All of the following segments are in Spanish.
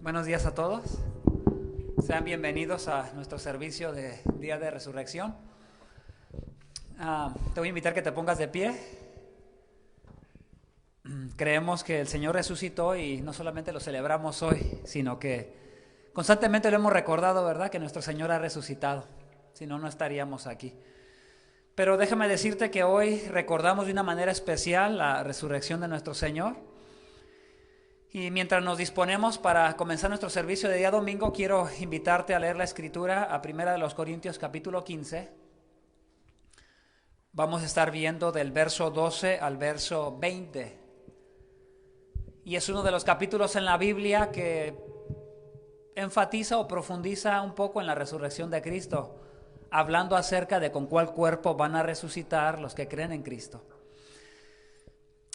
Buenos días a todos. Sean bienvenidos a nuestro servicio de Día de Resurrección. Te voy a invitar que te pongas de pie. Creemos que el Señor resucitó y no solamente lo celebramos hoy, sino que constantemente lo hemos recordado, ¿verdad? Que nuestro Señor ha resucitado. Si no, no estaríamos aquí. Pero déjame decirte que hoy recordamos de una manera especial la resurrección de nuestro Señor. Y mientras nos disponemos para comenzar nuestro servicio de día domingo, quiero invitarte a leer la Escritura a 1 Corintios capítulo 15. Vamos a estar viendo del verso 12 al verso 20. Y es uno de los capítulos en la Biblia que enfatiza o profundiza un poco en la resurrección de Cristo, hablando acerca de con cuál cuerpo van a resucitar los que creen en Cristo.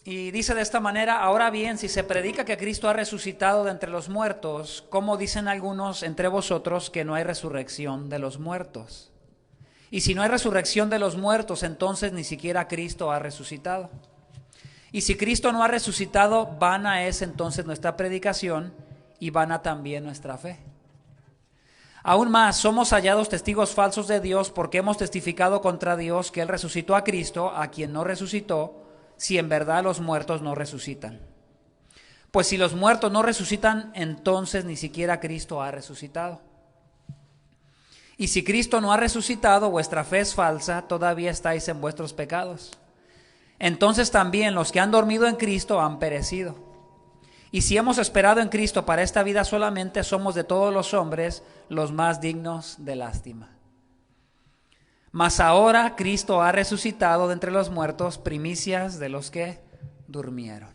Y dice de esta manera: ahora bien, si se predica que Cristo ha resucitado de entre los muertos, ¿cómo dicen algunos entre vosotros que no hay resurrección de los muertos? Y si no hay resurrección de los muertos, entonces ni siquiera Cristo ha resucitado. Y si Cristo no ha resucitado, vana es entonces nuestra predicación y vana también nuestra fe. Aún más, somos hallados testigos falsos de Dios porque hemos testificado contra Dios que Él resucitó a Cristo, a quien no resucitó, si en verdad los muertos no resucitan. Pues si los muertos no resucitan, entonces ni siquiera Cristo ha resucitado. Y si Cristo no ha resucitado, vuestra fe es falsa, todavía estáis en vuestros pecados. Entonces también los que han dormido en Cristo han perecido. Y si hemos esperado en Cristo para esta vida solamente, somos de todos los hombres los más dignos de lástima. Mas ahora Cristo ha resucitado de entre los muertos, primicias de los que durmieron.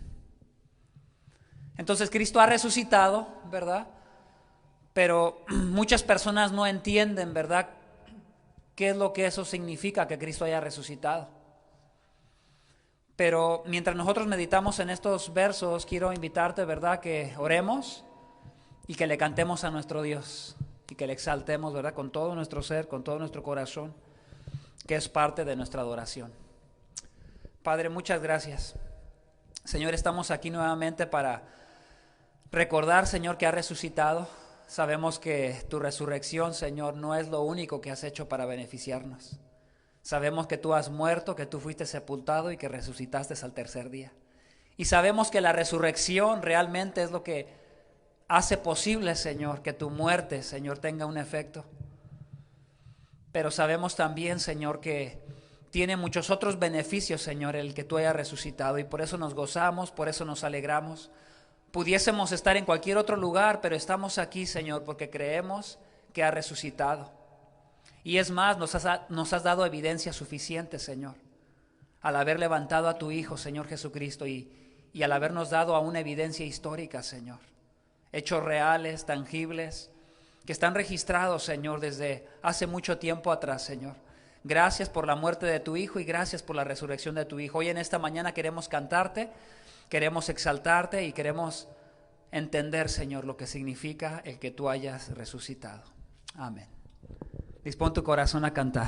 Entonces Cristo ha resucitado, ¿verdad? Pero muchas personas no entienden, ¿verdad?, qué es lo que eso significa, que Cristo haya resucitado. Pero mientras nosotros meditamos en estos versos, quiero invitarte, ¿verdad?, que oremos y que le cantemos a nuestro Dios y que le exaltemos, ¿verdad?, con todo nuestro ser, con todo nuestro corazón, que es parte de nuestra adoración. Padre, muchas gracias. Señor, estamos aquí nuevamente para recordar, Señor, que has resucitado. Sabemos que tu resurrección, Señor, no es lo único que has hecho para beneficiarnos. Sabemos que tú has muerto, que tú fuiste sepultado y que resucitaste al tercer día. Y sabemos que la resurrección realmente es lo que hace posible, Señor, que tu muerte, Señor, tenga un efecto. Pero sabemos también, Señor, que tiene muchos otros beneficios, Señor, el que tú hayas resucitado. Y por eso nos gozamos, por eso nos alegramos. Pudiésemos estar en cualquier otro lugar, pero estamos aquí, Señor, porque creemos que has resucitado. Y es más, nos has dado evidencia suficiente, Señor, al haber levantado a tu Hijo, Señor Jesucristo, y al habernos dado aún evidencia histórica, Señor. Hechos reales, tangibles, que están registrados, Señor, desde hace mucho tiempo atrás, Señor. Gracias por la muerte de tu Hijo y gracias por la resurrección de tu Hijo. Hoy en esta mañana queremos cantarte, queremos exaltarte y queremos entender, Señor, lo que significa el que tú hayas resucitado. Amén. Dispón tu corazón a cantar.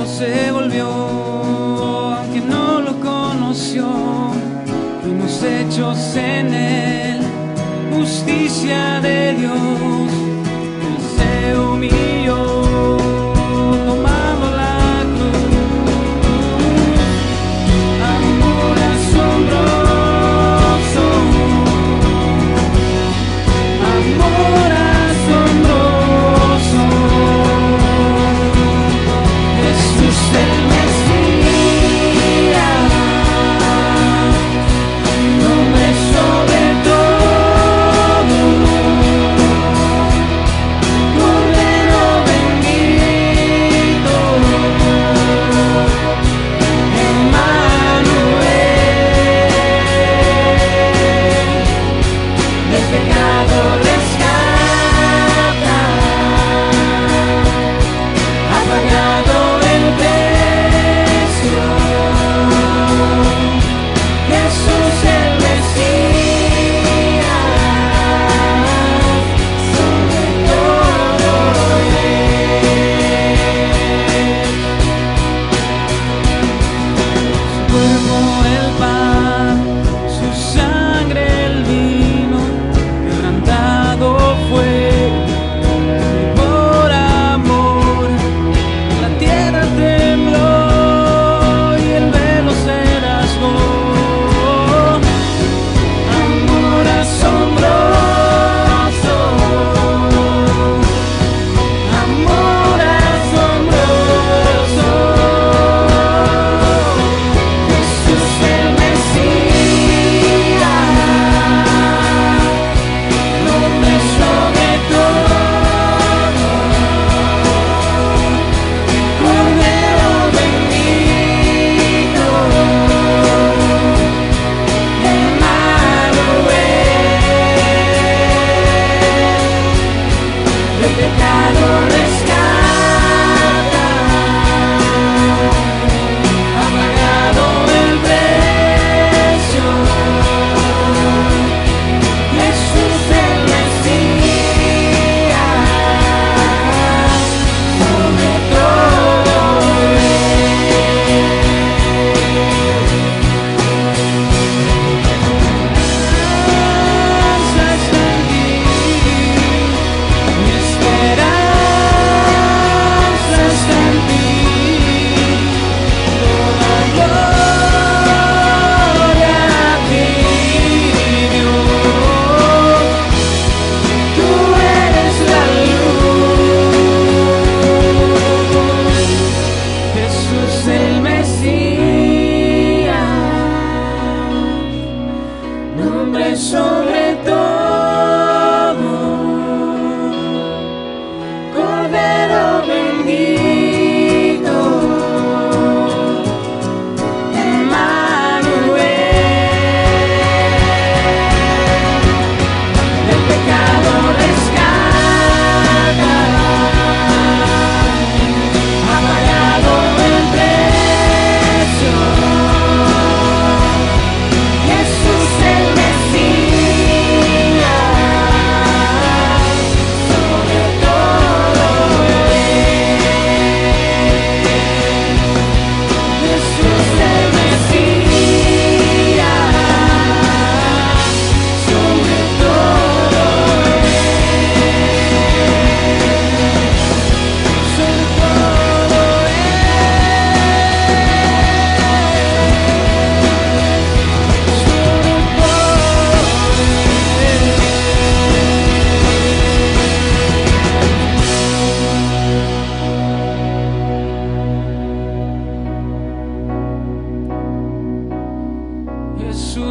Se volvió, aunque no lo conoció, fuimos hechos en él, justicia de Dios. Él se humilló, tomando la cruz, amor asombroso, amor asombroso. El Mesías, nombre sobre todo.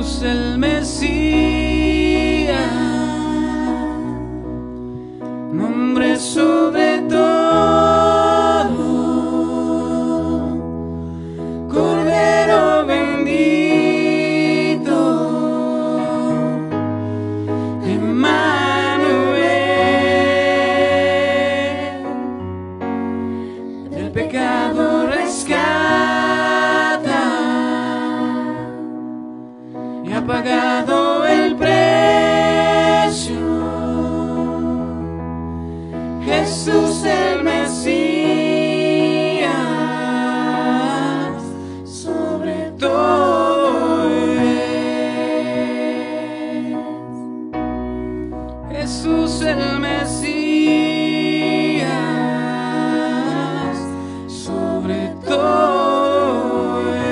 Jesús el Mesías, nombre sobre todo, Cordero bendito, Emmanuel, del pecado rescata y ha pagado el precio. Jesús el Mesías, sobre todo es. Jesús el Mesías, sobre todo es.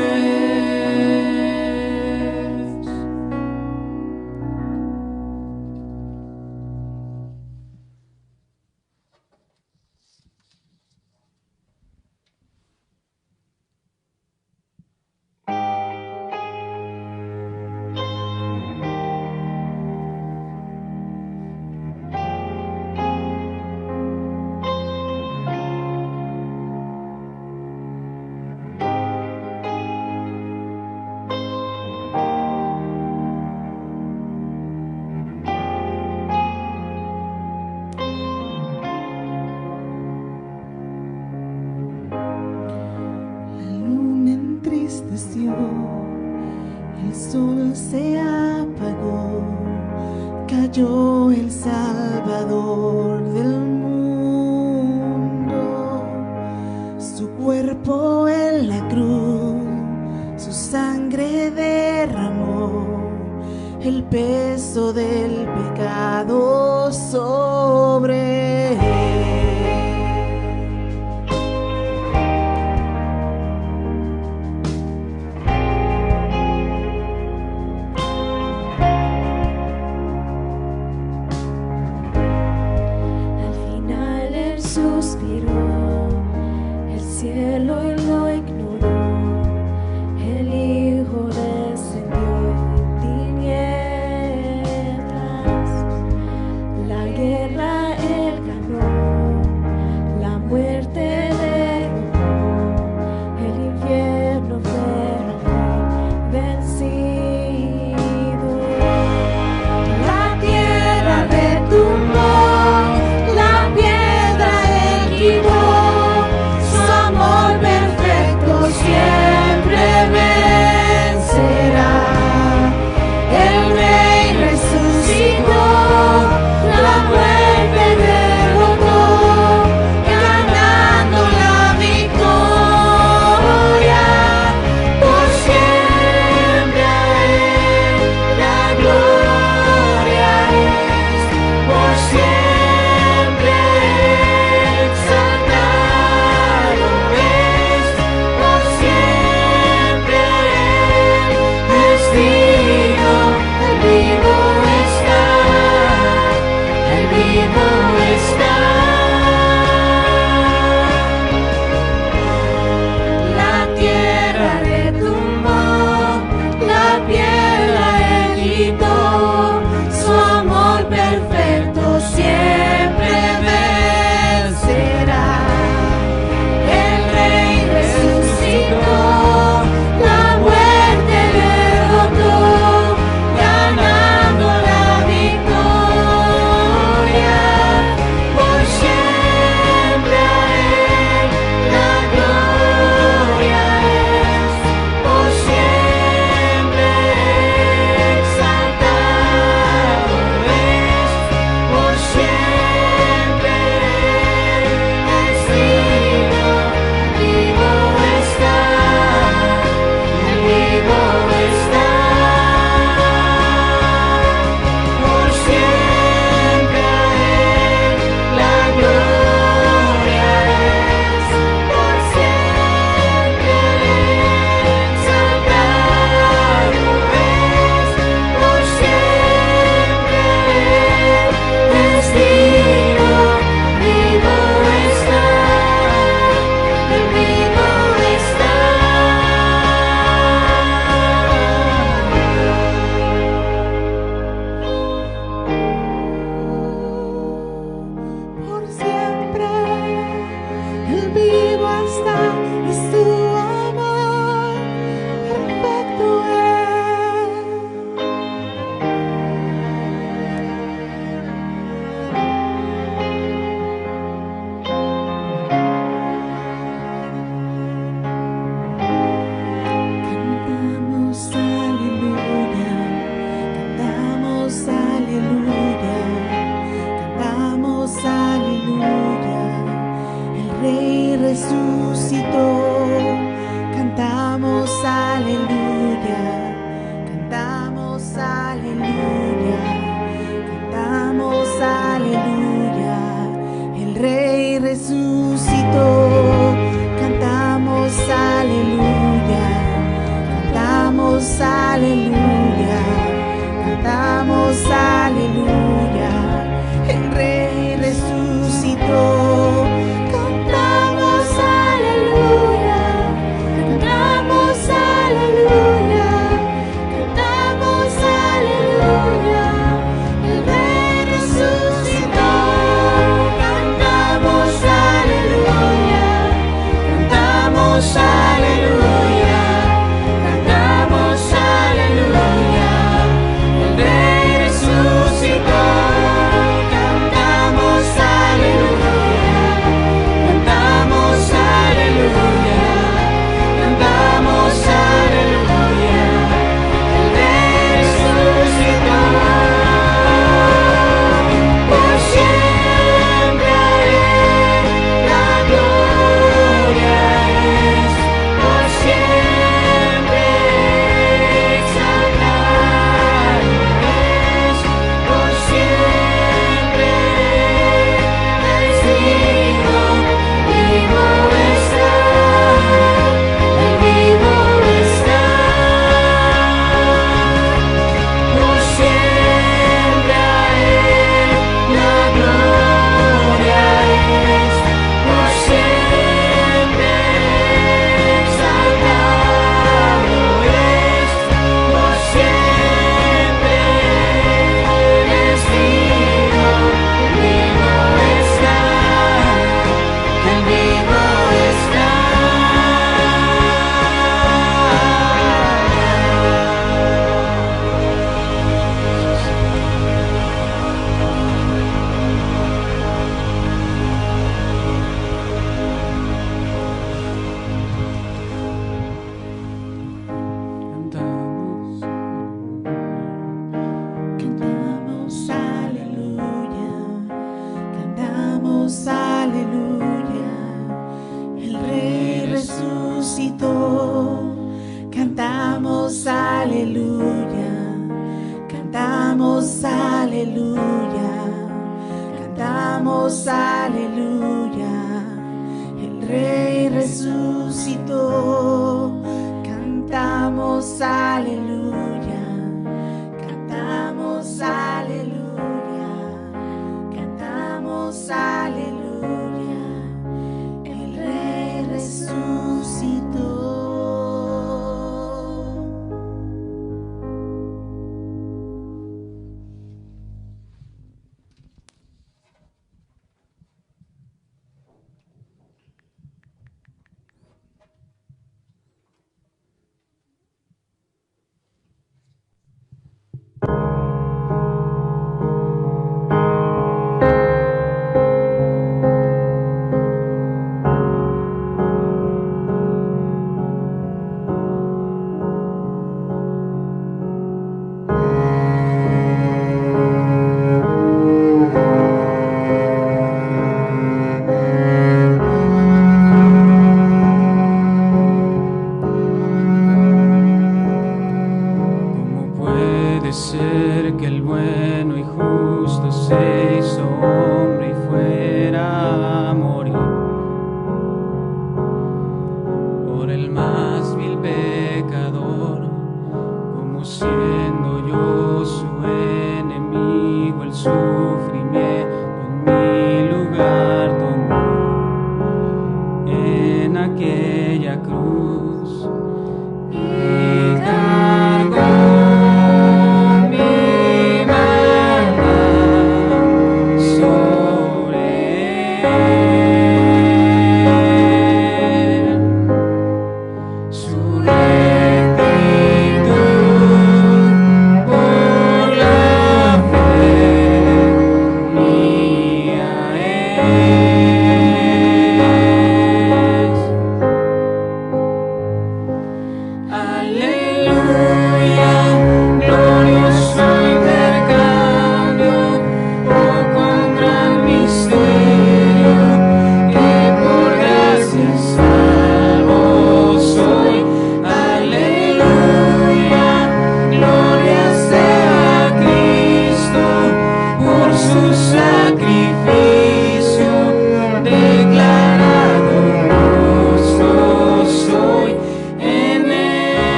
La luna entristeció, el sol se apagó, cayó el Salvador del mundo. Su cuerpo en la cruz, su sangre derramó, el peso del pecado sobre él. Al final él suspiró, el cielo y lo ignoró, el Hijo descendió en tinieblas, la guerra cantamos aleluya, cantamos aleluya, cantamos aleluya, el Rey resucitó.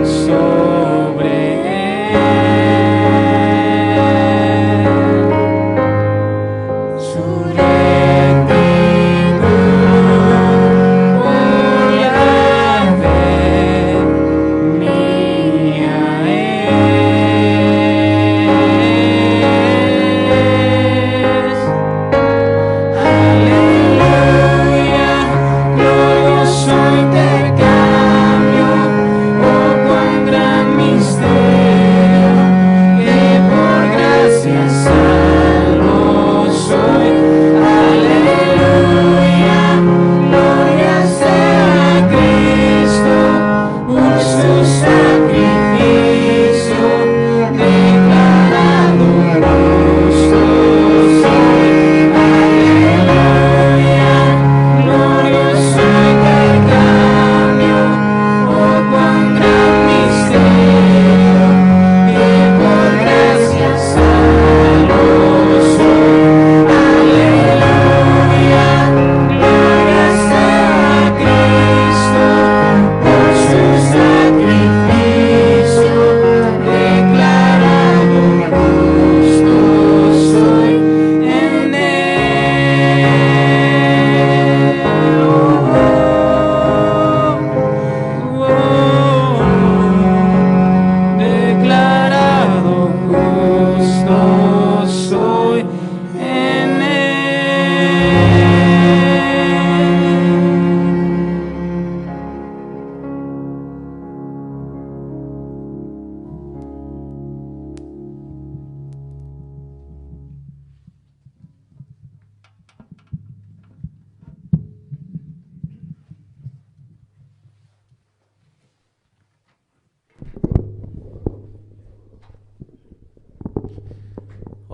Sobre él.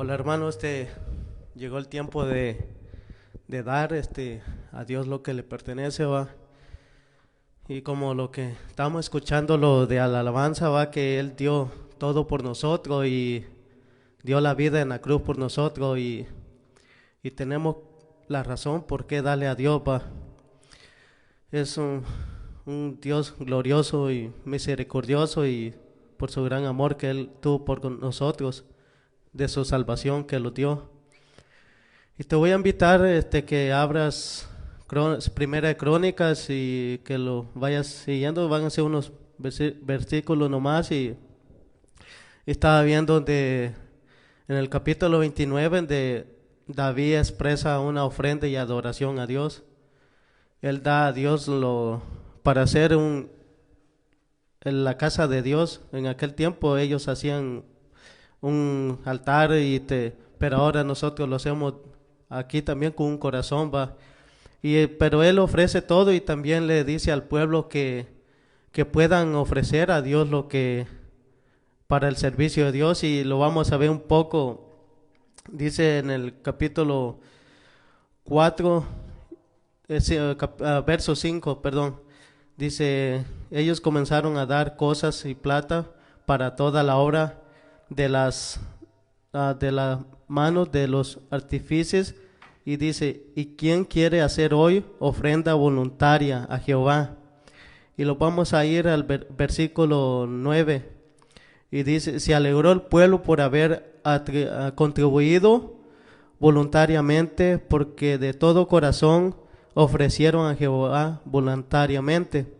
Hola hermano, llegó el tiempo de dar a Dios lo que le pertenece, va. Y como lo que estamos escuchando, lo de la alabanza, va, que Él dio todo por nosotros y dio la vida en la cruz por nosotros y tenemos la razón por qué darle a Dios, va. Es un Dios glorioso y misericordioso y por su gran amor que Él tuvo por nosotros, de su salvación que lo dio. Y te voy a invitar que abras Primera de Crónicas y que lo vayas siguiendo. Van a ser unos versículos nomás y estaba viendo en el capítulo 29 donde David expresa una ofrenda y adoración a Dios. Él da a Dios para hacer en la casa de Dios. En aquel tiempo ellos hacían un altar pero ahora nosotros lo hacemos aquí también con un corazón, va. Pero Él ofrece todo y también le dice al pueblo que puedan ofrecer a Dios lo que para el servicio de Dios, y lo vamos a ver un poco. Dice en el capítulo 4, verso 5, perdón. Dice, ellos comenzaron a dar cosas y plata para toda la obra de las manos de los artífices, y dice, ¿y quién quiere hacer hoy ofrenda voluntaria a Jehová? Y lo vamos a ir al versículo 9, y dice, se alegró el pueblo por haber contribuido voluntariamente, porque de todo corazón ofrecieron a Jehová voluntariamente.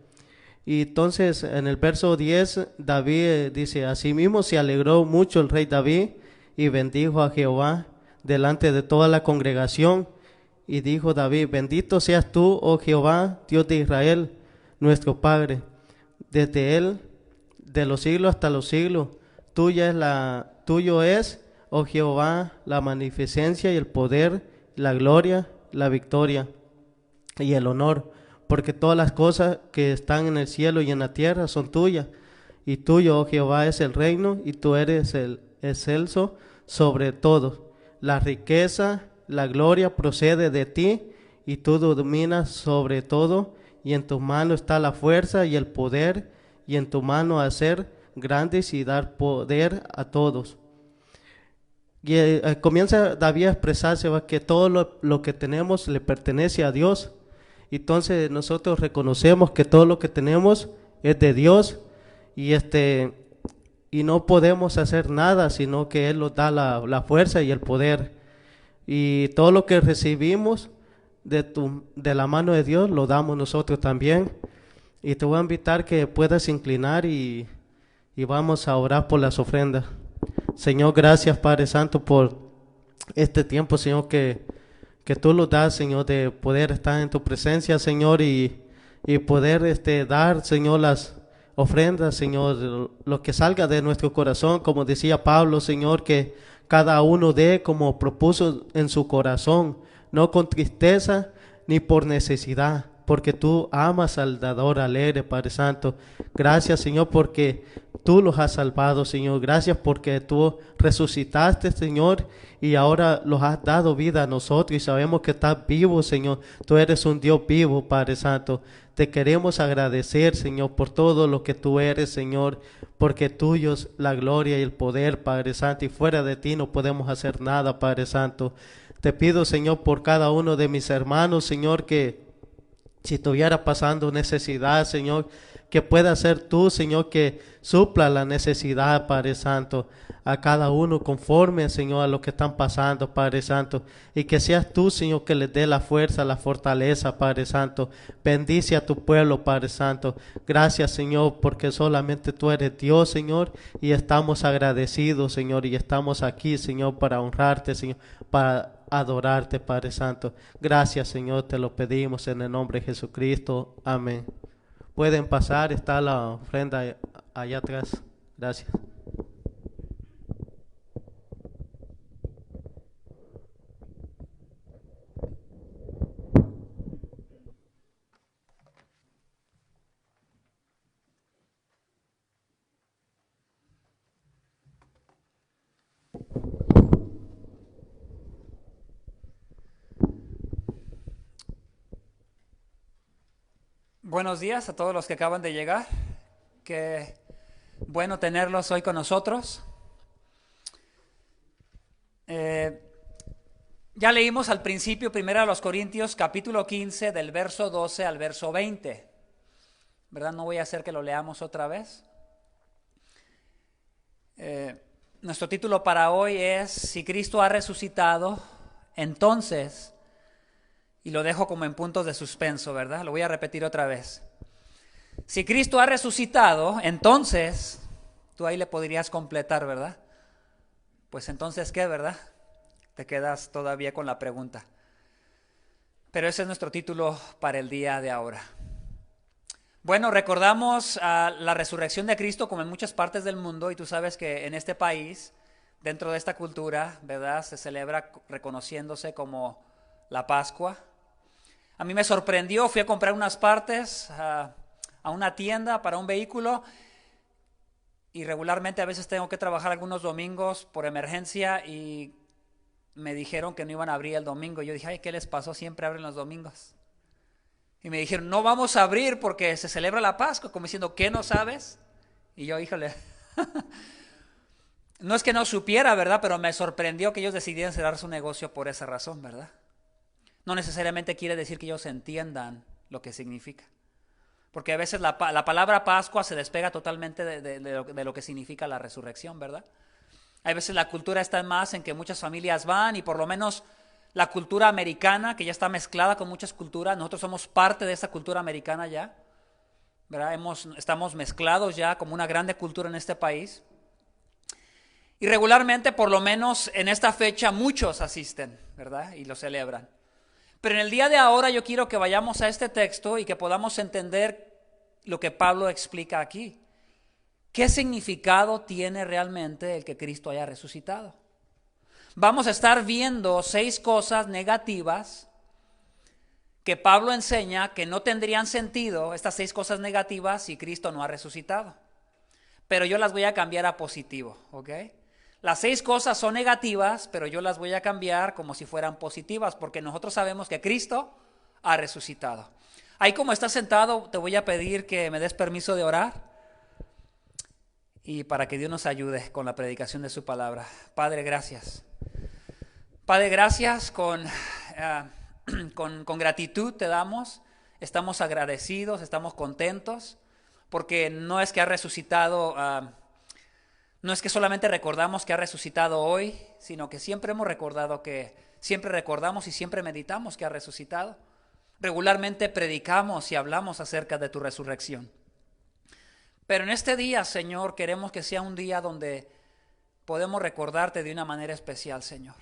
Y entonces en el verso 10 David dice, asimismo se alegró mucho el rey David y bendijo a Jehová delante de toda la congregación. Y dijo David, bendito seas tú, oh Jehová, Dios de Israel, nuestro Padre, desde él, de los siglos hasta los siglos. Tuyo es, oh Jehová, la magnificencia y el poder, la gloria, la victoria y el honor, porque todas las cosas que están en el cielo y en la tierra son tuyas, y tuyo, oh Jehová, es el reino, y tú eres el excelso sobre todo. La riqueza, la gloria procede de ti, y tú dominas sobre todo, y en tu mano está la fuerza y el poder, y en tu mano hacer grandes y dar poder a todos. Y comienza David a expresarse, ¿va?, que todo lo que tenemos le pertenece a Dios. Entonces nosotros reconocemos que todo lo que tenemos es de Dios, y no podemos hacer nada, sino que Él nos da la fuerza y el poder. Y todo lo que recibimos de la mano de Dios lo damos nosotros también. Y te voy a invitar que puedas inclinar y vamos a orar por las ofrendas. Señor, gracias Padre Santo por este tiempo, Señor, que tú nos das, Señor, de poder estar en tu presencia, Señor, y poder dar, Señor, las ofrendas, Señor, lo que salga de nuestro corazón, como decía Pablo, Señor, que cada uno dé como propuso en su corazón, no con tristeza ni por necesidad, porque tú amas al dador alegre, Padre Santo. Gracias, Señor, porque tú los has salvado, Señor. Gracias porque tú resucitaste, Señor, y ahora los has dado vida a nosotros, y sabemos que estás vivo, Señor. Tú eres un Dios vivo, Padre Santo. Te queremos agradecer, Señor, por todo lo que tú eres, Señor, porque tuyo es la gloria y el poder, Padre Santo, y fuera de ti no podemos hacer nada, Padre Santo. Te pido, Señor, por cada uno de mis hermanos, Señor, que si estuviera pasando necesidad, Señor, que pueda ser tú, Señor, que supla la necesidad, Padre Santo, a cada uno conforme, Señor, a lo que están pasando, Padre Santo, y que seas tú, Señor, que les dé la fuerza, la fortaleza, Padre Santo. Bendice a tu pueblo, Padre Santo. Gracias, Señor, porque solamente tú eres Dios, Señor, y estamos agradecidos, Señor, y estamos aquí, Señor, para honrarte, Señor, para adorarte, Padre Santo. Gracias, Señor, te lo pedimos en el nombre de Jesucristo. Amén. Pueden pasar, está la ofrenda allá atrás. Gracias. Buenos días a todos los que acaban de llegar. Qué bueno tenerlos hoy con nosotros. Ya leímos al principio, 1 Corintios, capítulo 15, del verso 12 al verso 20. ¿Verdad? No voy a hacer que lo leamos otra vez. Nuestro título para hoy es: Si Cristo ha resucitado, entonces... Y lo dejo como en puntos de suspenso, ¿verdad? Lo voy a repetir otra vez. Si Cristo ha resucitado, entonces, tú ahí le podrías completar, ¿verdad? Pues entonces, ¿qué, verdad? Te quedas todavía con la pregunta. Pero ese es nuestro título para el día de ahora. Bueno, recordamos la resurrección de Cristo como en muchas partes del mundo, y tú sabes que en este país, dentro de esta cultura, ¿verdad? Se celebra reconociéndose como la Pascua. A mí me sorprendió, fui a comprar unas partes a una tienda para un vehículo y regularmente a veces tengo que trabajar algunos domingos por emergencia y me dijeron que no iban a abrir el domingo. Yo dije, ay, ¿qué les pasó? Siempre abren los domingos. Y me dijeron, no vamos a abrir porque se celebra la Pascua, como diciendo, ¿qué no sabes? Y yo, híjole, no es que no supiera, ¿verdad? Pero me sorprendió que ellos decidieran cerrar su negocio por esa razón, ¿verdad? No necesariamente quiere decir que ellos entiendan lo que significa. Porque a veces la palabra Pascua se despega totalmente de lo que significa la resurrección, ¿verdad? A veces la cultura está más en que muchas familias van, y por lo menos la cultura americana, que ya está mezclada con muchas culturas, nosotros somos parte de esa cultura americana ya, ¿verdad? Estamos mezclados ya como una grande cultura en este país. Y regularmente, por lo menos en esta fecha, muchos asisten, ¿verdad? Y lo celebran. Pero en el día de ahora yo quiero que vayamos a este texto y que podamos entender lo que Pablo explica aquí. ¿Qué significado tiene realmente el que Cristo haya resucitado? Vamos a estar viendo 6 cosas negativas que Pablo enseña que no tendrían sentido, estas 6 cosas negativas, si Cristo no ha resucitado. Pero yo las voy a cambiar a positivo, ¿ok? Las 6 cosas son negativas, pero yo las voy a cambiar como si fueran positivas, porque nosotros sabemos que Cristo ha resucitado. Ahí como estás sentado, te voy a pedir que me des permiso de orar y para que Dios nos ayude con la predicación de su palabra. Padre, gracias. Padre, gracias, con gratitud te damos, estamos agradecidos, estamos contentos, porque no es que ha resucitado... No es que solamente recordamos que ha resucitado hoy, sino que siempre recordamos y siempre meditamos que ha resucitado. Regularmente predicamos y hablamos acerca de tu resurrección. Pero en este día, Señor, queremos que sea un día donde podemos recordarte de una manera especial, Señor.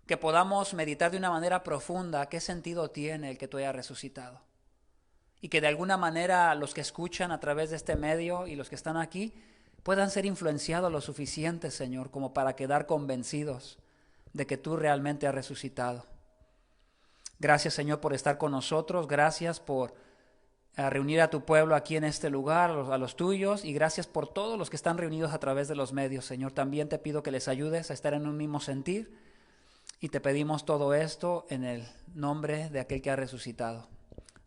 Que podamos meditar de una manera profunda qué sentido tiene el que tú hayas resucitado. Y que de alguna manera los que escuchan a través de este medio y los que están aquí puedan ser influenciados lo suficiente, Señor, como para quedar convencidos de que tú realmente has resucitado. Gracias, Señor, por estar con nosotros. Gracias por reunir a tu pueblo aquí en este lugar, a los tuyos. Y gracias por todos los que están reunidos a través de los medios, Señor. También te pido que les ayudes a estar en un mismo sentir. Y te pedimos todo esto en el nombre de aquel que ha resucitado.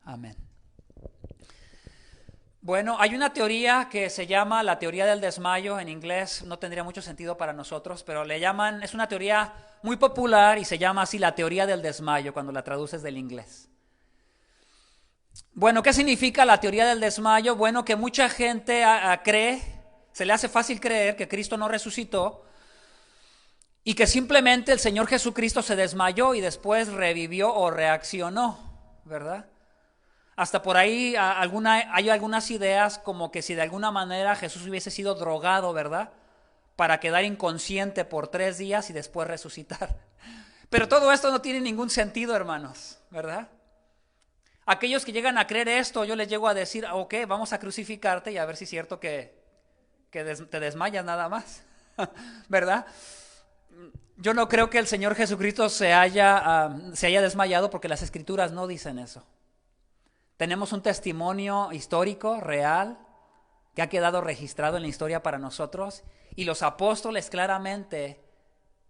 Amén. Bueno, hay una teoría que se llama la teoría del desmayo. En inglés no tendría mucho sentido para nosotros, pero es una teoría muy popular y se llama así la teoría del desmayo cuando la traduces del inglés. Bueno, ¿qué significa la teoría del desmayo? Bueno, que mucha gente cree, se le hace fácil creer que Cristo no resucitó y que simplemente el Señor Jesucristo se desmayó y después revivió o reaccionó, ¿verdad? Hasta por ahí hay algunas ideas como que si de alguna manera Jesús hubiese sido drogado, ¿verdad? Para quedar inconsciente por 3 días y después resucitar. Pero todo esto no tiene ningún sentido, hermanos, ¿verdad? Aquellos que llegan a creer esto, yo les llego a decir, ok, vamos a crucificarte y a ver si es cierto que te desmayas nada más, ¿verdad? Yo no creo que el Señor Jesucristo se haya desmayado, porque las Escrituras no dicen eso. Tenemos un testimonio histórico, real, que ha quedado registrado en la historia para nosotros, y los apóstoles claramente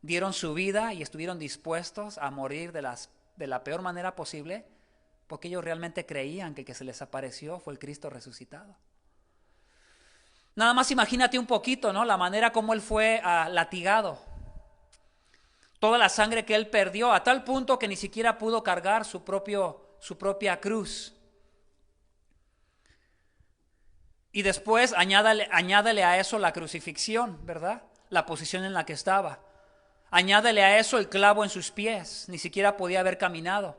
dieron su vida y estuvieron dispuestos a morir de la peor manera posible porque ellos realmente creían que el que se les apareció fue el Cristo resucitado. Nada más imagínate un poquito, ¿no? La manera como él fue latigado. Toda la sangre que él perdió, a tal punto que ni siquiera pudo cargar su propia cruz. Y después añádale a eso la crucifixión, ¿verdad? La posición en la que estaba. Añádale a eso el clavo en sus pies, ni siquiera podía haber caminado.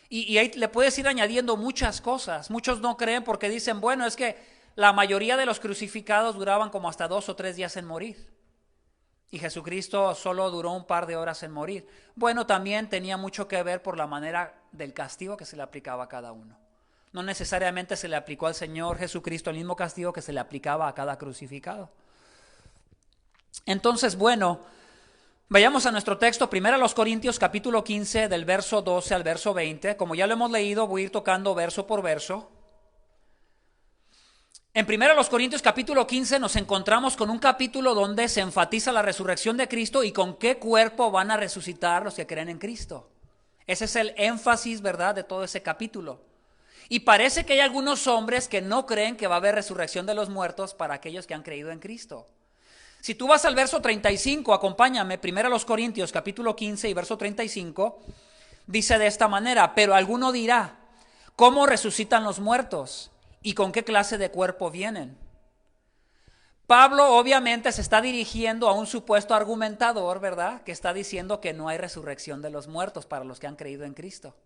Y ahí le puedes ir añadiendo muchas cosas. Muchos no creen porque dicen, bueno, es que la mayoría de los crucificados duraban como hasta 2 o 3 días en morir. Y Jesucristo solo duró un par de horas en morir. Bueno, también tenía mucho que ver por la manera del castigo que se le aplicaba a cada uno. No necesariamente se le aplicó al Señor Jesucristo el mismo castigo que se le aplicaba a cada crucificado. Entonces, bueno, vayamos a nuestro texto, 1 Corintios capítulo 15, del verso 12 al verso 20. Como ya lo hemos leído, voy a ir tocando verso por verso. En 1 Corintios capítulo 15 nos encontramos con un capítulo donde se enfatiza la resurrección de Cristo y con qué cuerpo van a resucitar los que creen en Cristo. Ese es el énfasis, ¿verdad?, de todo ese capítulo. Y parece que hay algunos hombres que no creen que va a haber resurrección de los muertos para aquellos que han creído en Cristo. Si tú vas al verso 35, acompáñame, 1 Corintios capítulo 15 y verso 35, dice de esta manera, pero alguno dirá, ¿cómo resucitan los muertos? ¿Y con qué clase de cuerpo vienen? Pablo obviamente se está dirigiendo a un supuesto argumentador, ¿verdad?, que está diciendo que no hay resurrección de los muertos para los que han creído en Cristo.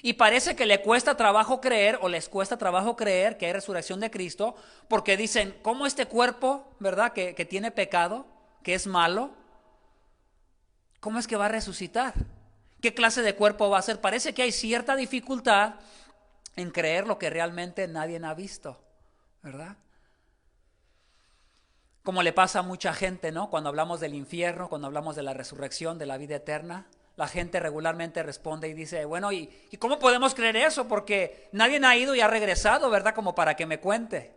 Y parece que le cuesta trabajo creer o les cuesta trabajo creer que hay resurrección de Cristo porque dicen, ¿cómo este cuerpo, verdad, que tiene pecado, que es malo, cómo es que va a resucitar? ¿Qué clase de cuerpo va a ser? Parece que hay cierta dificultad en creer lo que realmente nadie ha visto, ¿verdad? Como le pasa a mucha gente, ¿no? Cuando hablamos del infierno, cuando hablamos de la resurrección, de la vida eterna, la gente regularmente responde y dice, bueno, ¿y cómo podemos creer eso? Porque nadie ha ido y ha regresado, ¿verdad? Como para que me cuente.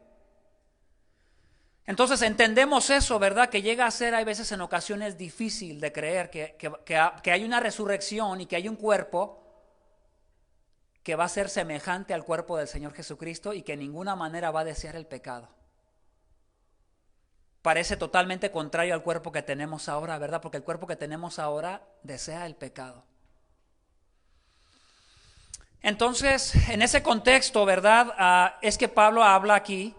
Entonces entendemos eso, ¿verdad? Que llega a ser, hay veces en ocasiones difícil de creer que hay una resurrección y que hay un cuerpo que va a ser semejante al cuerpo del Señor Jesucristo y que en ninguna manera va a desear el pecado. Parece totalmente contrario al cuerpo que tenemos ahora, ¿verdad? Porque el cuerpo que tenemos ahora desea el pecado. Entonces, en ese contexto, ¿verdad? Es que Pablo habla aquí,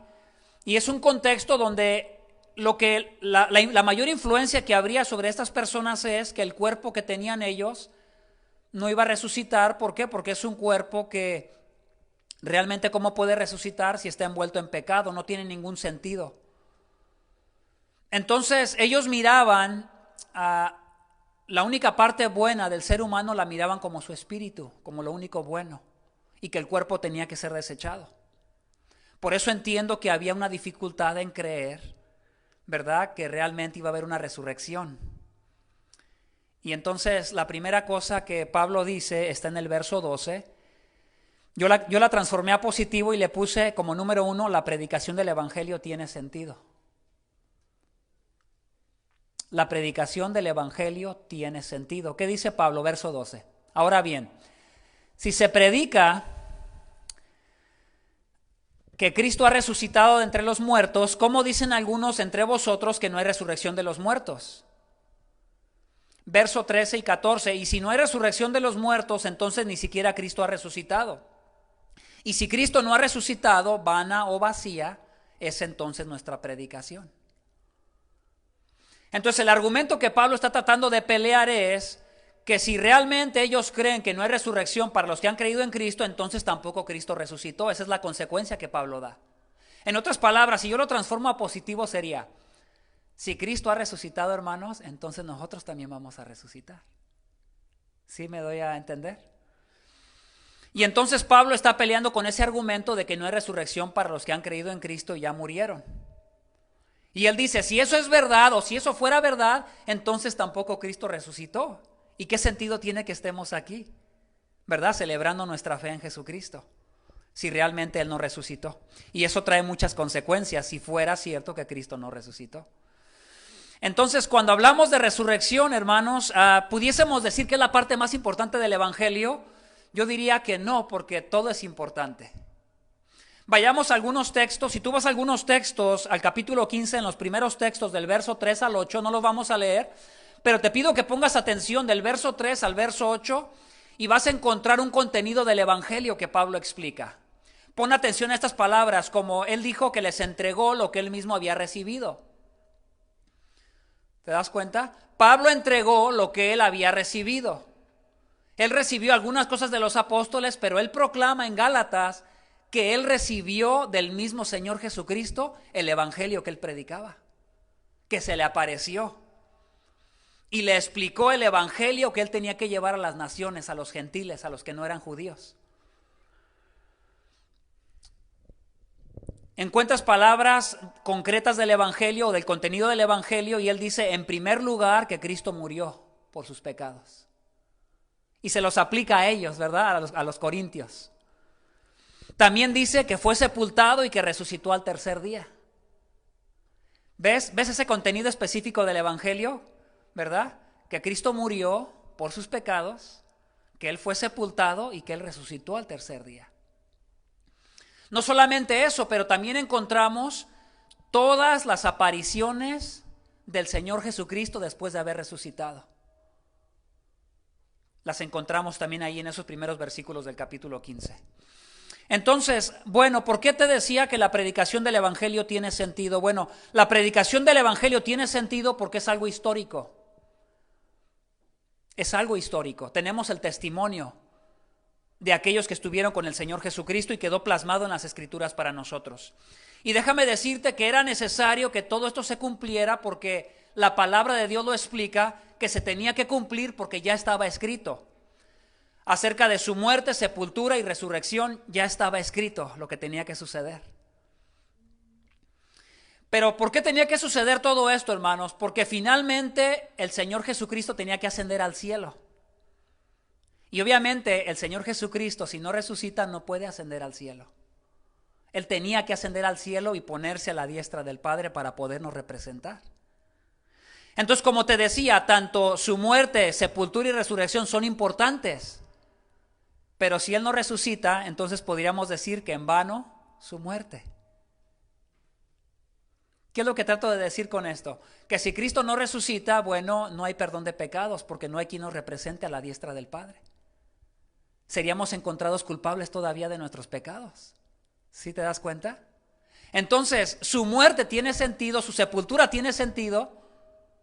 y es un contexto donde la mayor influencia que habría sobre estas personas es que el cuerpo que tenían ellos no iba a resucitar. ¿Por qué? Porque es un cuerpo que realmente, ¿cómo puede resucitar si está envuelto en pecado? No tiene ningún sentido. Entonces ellos miraban la única parte buena del ser humano, la miraban como su espíritu, como lo único bueno, y que el cuerpo tenía que ser desechado. Por eso entiendo que había una dificultad en creer, ¿verdad?, que realmente iba a haber una resurrección. Y entonces la primera cosa que Pablo dice está en el verso 12. Yo la transformé a positivo y le puse como número 1, la predicación del evangelio tiene sentido. La predicación del evangelio tiene sentido. ¿Qué dice Pablo? Verso 12. Ahora bien, si se predica que Cristo ha resucitado de entre los muertos, ¿cómo dicen algunos entre vosotros que no hay resurrección de los muertos? Verso 13 y 14. Y si no hay resurrección de los muertos, entonces ni siquiera Cristo ha resucitado. Y si Cristo no ha resucitado, vana o vacía es entonces nuestra predicación. Entonces el argumento que Pablo está tratando de pelear es que si realmente ellos creen que no hay resurrección para los que han creído en Cristo, entonces tampoco Cristo resucitó. Esa es la consecuencia que Pablo da. En otras palabras, si yo lo transformo a positivo sería, si Cristo ha resucitado, hermanos, entonces nosotros también vamos a resucitar. ¿Sí me doy a entender? Y entonces Pablo está peleando con ese argumento de que no hay resurrección para los que han creído en Cristo y ya murieron. Y él dice, si eso es verdad o si eso fuera verdad, entonces tampoco Cristo resucitó. ¿Y qué sentido tiene que estemos aquí? ¿Verdad? Celebrando nuestra fe en Jesucristo, si realmente Él no resucitó. Y eso trae muchas consecuencias si fuera cierto que Cristo no resucitó. Entonces, cuando hablamos de resurrección, hermanos, pudiésemos decir que es la parte más importante del evangelio, Yo diría que no, porque todo es importante. Vayamos a algunos textos. Si tú vas a algunos textos, al capítulo 15, en los primeros textos del verso 3 al 8, no los vamos a leer, pero te pido que pongas atención del verso 3 al verso 8 y vas a encontrar un contenido del evangelio que Pablo explica. Pon atención a estas palabras, como él dijo que les entregó lo que él mismo había recibido. ¿Te das cuenta? Pablo entregó lo que él había recibido. Él recibió algunas cosas de los apóstoles, pero él proclama en Gálatas que él recibió del mismo Señor Jesucristo el evangelio que él predicaba, que se le apareció y le explicó el evangelio que él tenía que llevar a las naciones, a los gentiles, a los que no eran judíos. Encuentras palabras concretas del evangelio o del contenido del evangelio y él dice, en primer lugar, que Cristo murió por sus pecados. Y se los aplica a ellos, ¿verdad? A los corintios. También dice que fue sepultado y que resucitó al tercer día. ¿Ves ese contenido específico del evangelio? ¿Verdad? Que Cristo murió por sus pecados, que Él fue sepultado y que Él resucitó al tercer día. No solamente eso, pero también encontramos todas las apariciones del Señor Jesucristo después de haber resucitado. Las encontramos también ahí en esos primeros versículos del capítulo 15. Entonces, bueno, ¿por qué te decía que la predicación del evangelio tiene sentido? Bueno, la predicación del evangelio tiene sentido porque es algo histórico. Es algo histórico. Tenemos el testimonio de aquellos que estuvieron con el Señor Jesucristo y quedó plasmado en las Escrituras para nosotros. Y déjame decirte que era necesario que todo esto se cumpliera porque la palabra de Dios lo explica, que se tenía que cumplir porque ya estaba escrito. Acerca de su muerte, sepultura y resurrección ya estaba escrito lo que tenía que suceder. Pero ¿por qué tenía que suceder todo esto, hermanos? Porque finalmente el Señor Jesucristo tenía que ascender al cielo. Y obviamente el Señor Jesucristo, si no resucita, no puede ascender al cielo. Él tenía que ascender al cielo y ponerse a la diestra del Padre para podernos representar. Entonces, como te decía, tanto su muerte, sepultura y resurrección son importantes. Pero si Él no resucita, entonces podríamos decir que en vano su muerte. ¿Qué es lo que trato de decir con esto? Que si Cristo no resucita, bueno, no hay perdón de pecados porque no hay quien nos represente a la diestra del Padre. Seríamos encontrados culpables todavía de nuestros pecados. ¿Sí te das cuenta? Entonces, su muerte tiene sentido, su sepultura tiene sentido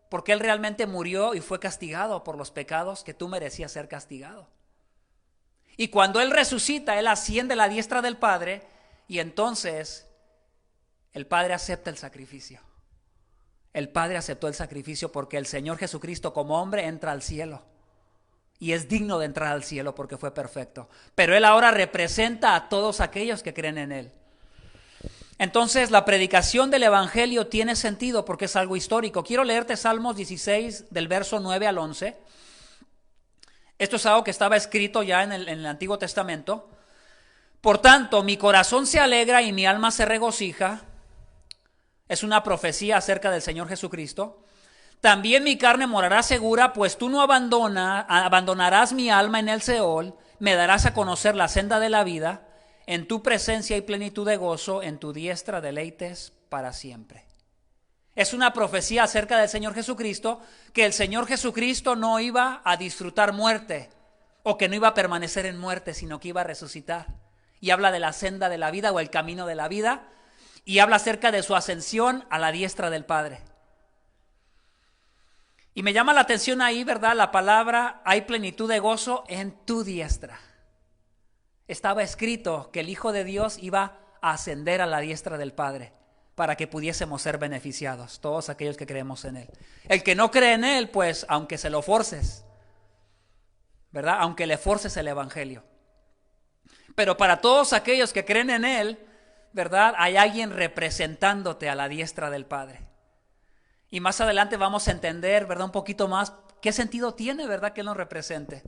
porque Él realmente murió y fue castigado por los pecados que tú merecías ser castigado. Y cuando Él resucita, Él asciende a la diestra del Padre y entonces el Padre acepta el sacrificio. El Padre aceptó el sacrificio porque el Señor Jesucristo como hombre entra al cielo. Y es digno de entrar al cielo porque fue perfecto. Pero Él ahora representa a todos aquellos que creen en Él. Entonces la predicación del evangelio tiene sentido porque es algo histórico. Quiero leerte Salmos 16 del verso 9 al 11. Esto es algo que estaba escrito ya en el Antiguo Testamento. Por tanto, mi corazón se alegra y mi alma se regocija. Es una profecía acerca del Señor Jesucristo. También mi carne morará segura, pues tú no abandonarás mi alma en el Seol, me darás a conocer la senda de la vida. En tu presencia hay plenitud de gozo, en tu diestra deleites para siempre. Es una profecía acerca del Señor Jesucristo, que el Señor Jesucristo no iba a disfrutar muerte, o que no iba a permanecer en muerte, sino que iba a resucitar. Y habla de la senda de la vida o el camino de la vida, y habla acerca de su ascensión a la diestra del Padre. Y me llama la atención ahí, ¿verdad? La palabra, hay plenitud de gozo en tu diestra. Estaba escrito que el Hijo de Dios iba a ascender a la diestra del Padre para que pudiésemos ser beneficiados, todos aquellos que creemos en Él. El que no cree en Él, pues, aunque se lo forces, ¿verdad? Aunque le forces el evangelio. Pero para todos aquellos que creen en Él, ¿verdad? Hay alguien representándote a la diestra del Padre. Y más adelante vamos a entender, ¿verdad? Un poquito más qué sentido tiene, ¿verdad? Que Él nos represente.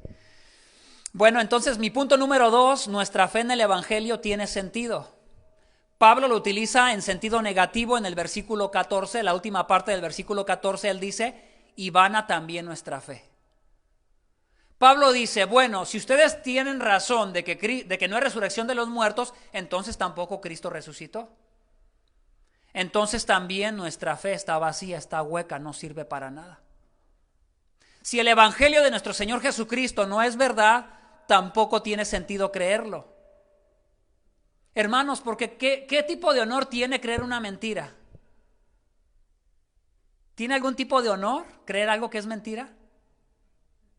Bueno, entonces mi punto número 2, nuestra fe en el evangelio tiene sentido. Pablo lo utiliza en sentido negativo en el versículo 14, la última parte del versículo 14, él dice, y vana también nuestra fe. Pablo dice, bueno, si ustedes tienen razón de que no hay resurrección de los muertos, entonces tampoco Cristo resucitó. Entonces también nuestra fe está vacía, está hueca, no sirve para nada. Si el evangelio de nuestro Señor Jesucristo no es verdad, tampoco tiene sentido creerlo. Hermanos, porque ¿qué tipo de honor tiene creer una mentira? ¿Tiene algún tipo de honor creer algo que es mentira?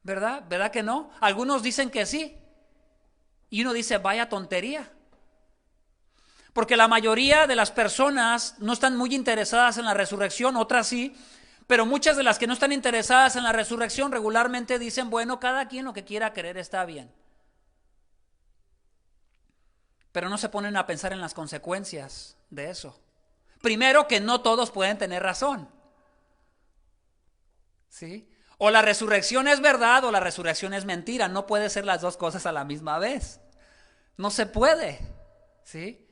¿Verdad? ¿Verdad que no? Algunos dicen que sí. Y uno dice, vaya tontería. Porque la mayoría de las personas no están muy interesadas en la resurrección, otras sí. Pero muchas de las que no están interesadas en la resurrección regularmente dicen, bueno, cada quien lo que quiera creer está bien. Pero no se ponen a pensar en las consecuencias de eso. Primero, que no todos pueden tener razón. ¿Sí? O la resurrección es verdad o la resurrección es mentira. No puede ser las dos cosas a la misma vez. No se puede. ¿Sí?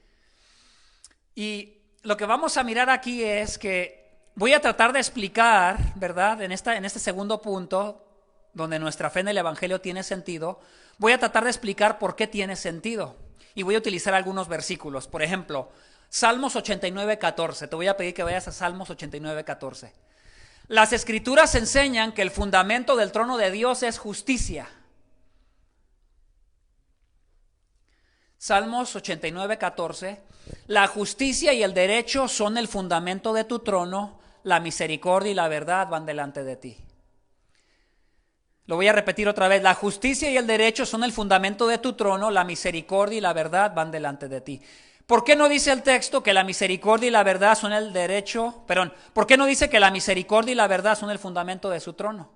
Y lo que vamos a mirar aquí es que voy a tratar de explicar, ¿verdad? En este segundo punto, donde nuestra fe en el evangelio tiene sentido, voy a tratar de explicar por qué tiene sentido. Y voy a utilizar algunos versículos. Por ejemplo, Salmos 89:14. Te voy a pedir que vayas a Salmos 89:14. Las Escrituras enseñan que el fundamento del trono de Dios es justicia. Salmos 89:14. La justicia y el derecho son el fundamento de tu trono, la misericordia y la verdad van delante de ti. Lo voy a repetir otra vez. La justicia y el derecho son el fundamento de tu trono, la misericordia y la verdad van delante de ti. ¿Por qué no dice el texto que la misericordia y la verdad son el derecho? ¿Por qué no dice que la misericordia y la verdad son el fundamento de su trono?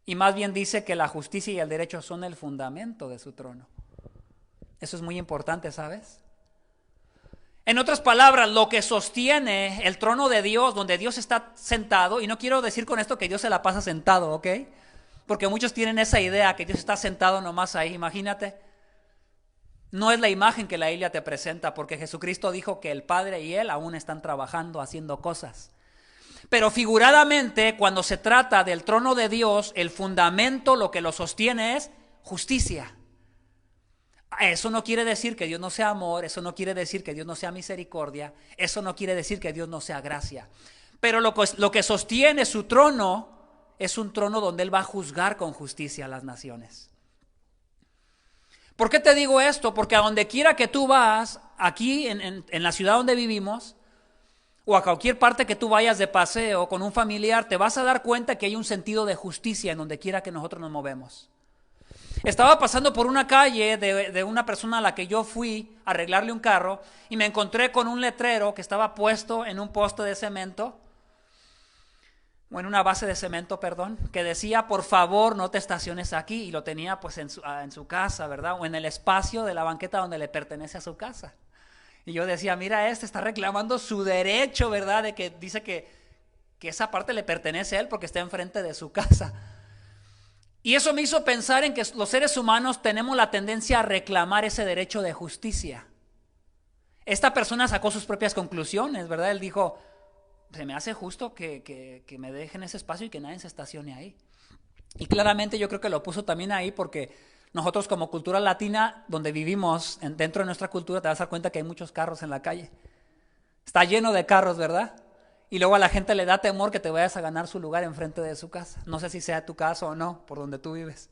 Y más bien dice que la justicia y el derecho son el fundamento de su trono. Eso es muy importante, ¿sabes? En otras palabras, lo que sostiene el trono de Dios, donde Dios está sentado, y no quiero decir con esto que Dios se la pasa sentado, ¿ok? Porque muchos tienen esa idea que Dios está sentado nomás ahí, imagínate. No es la imagen que la Biblia te presenta, porque Jesucristo dijo que el Padre y Él aún están trabajando, haciendo cosas. Pero figuradamente, cuando se trata del trono de Dios, el fundamento, lo que lo sostiene es justicia. Eso no quiere decir que Dios no sea amor, eso no quiere decir que Dios no sea misericordia, eso no quiere decir que Dios no sea gracia. Pero lo que sostiene su trono es un trono donde Él va a juzgar con justicia a las naciones. ¿Por qué te digo esto? Porque a donde quiera que tú vas, aquí en la ciudad donde vivimos, o a cualquier parte que tú vayas de paseo con un familiar, te vas a dar cuenta que hay un sentido de justicia en donde quiera que nosotros nos movemos. Estaba pasando por una calle de una persona a la que yo fui a arreglarle un carro y me encontré con un letrero que estaba puesto en un poste de cemento, o en una base de cemento, perdón, que decía, por favor, no te estaciones aquí, y lo tenía pues en su casa, ¿verdad? O en el espacio de la banqueta donde le pertenece a su casa. Y yo decía, mira, está reclamando su derecho, ¿verdad? De que dice que esa parte le pertenece a él porque está enfrente de su casa. Y eso me hizo pensar en que los seres humanos tenemos la tendencia a reclamar ese derecho de justicia. Esta persona sacó sus propias conclusiones, ¿verdad? Él dijo, se me hace justo que me dejen ese espacio y que nadie se estacione ahí. Y claramente yo creo que lo puso también ahí porque nosotros como cultura latina, donde vivimos, dentro de nuestra cultura, te vas a dar cuenta que hay muchos carros en la calle. Está lleno de carros, ¿verdad? Y luego a la gente le da temor que te vayas a ganar su lugar enfrente de su casa. No sé si sea tu caso o no, por donde tú vives.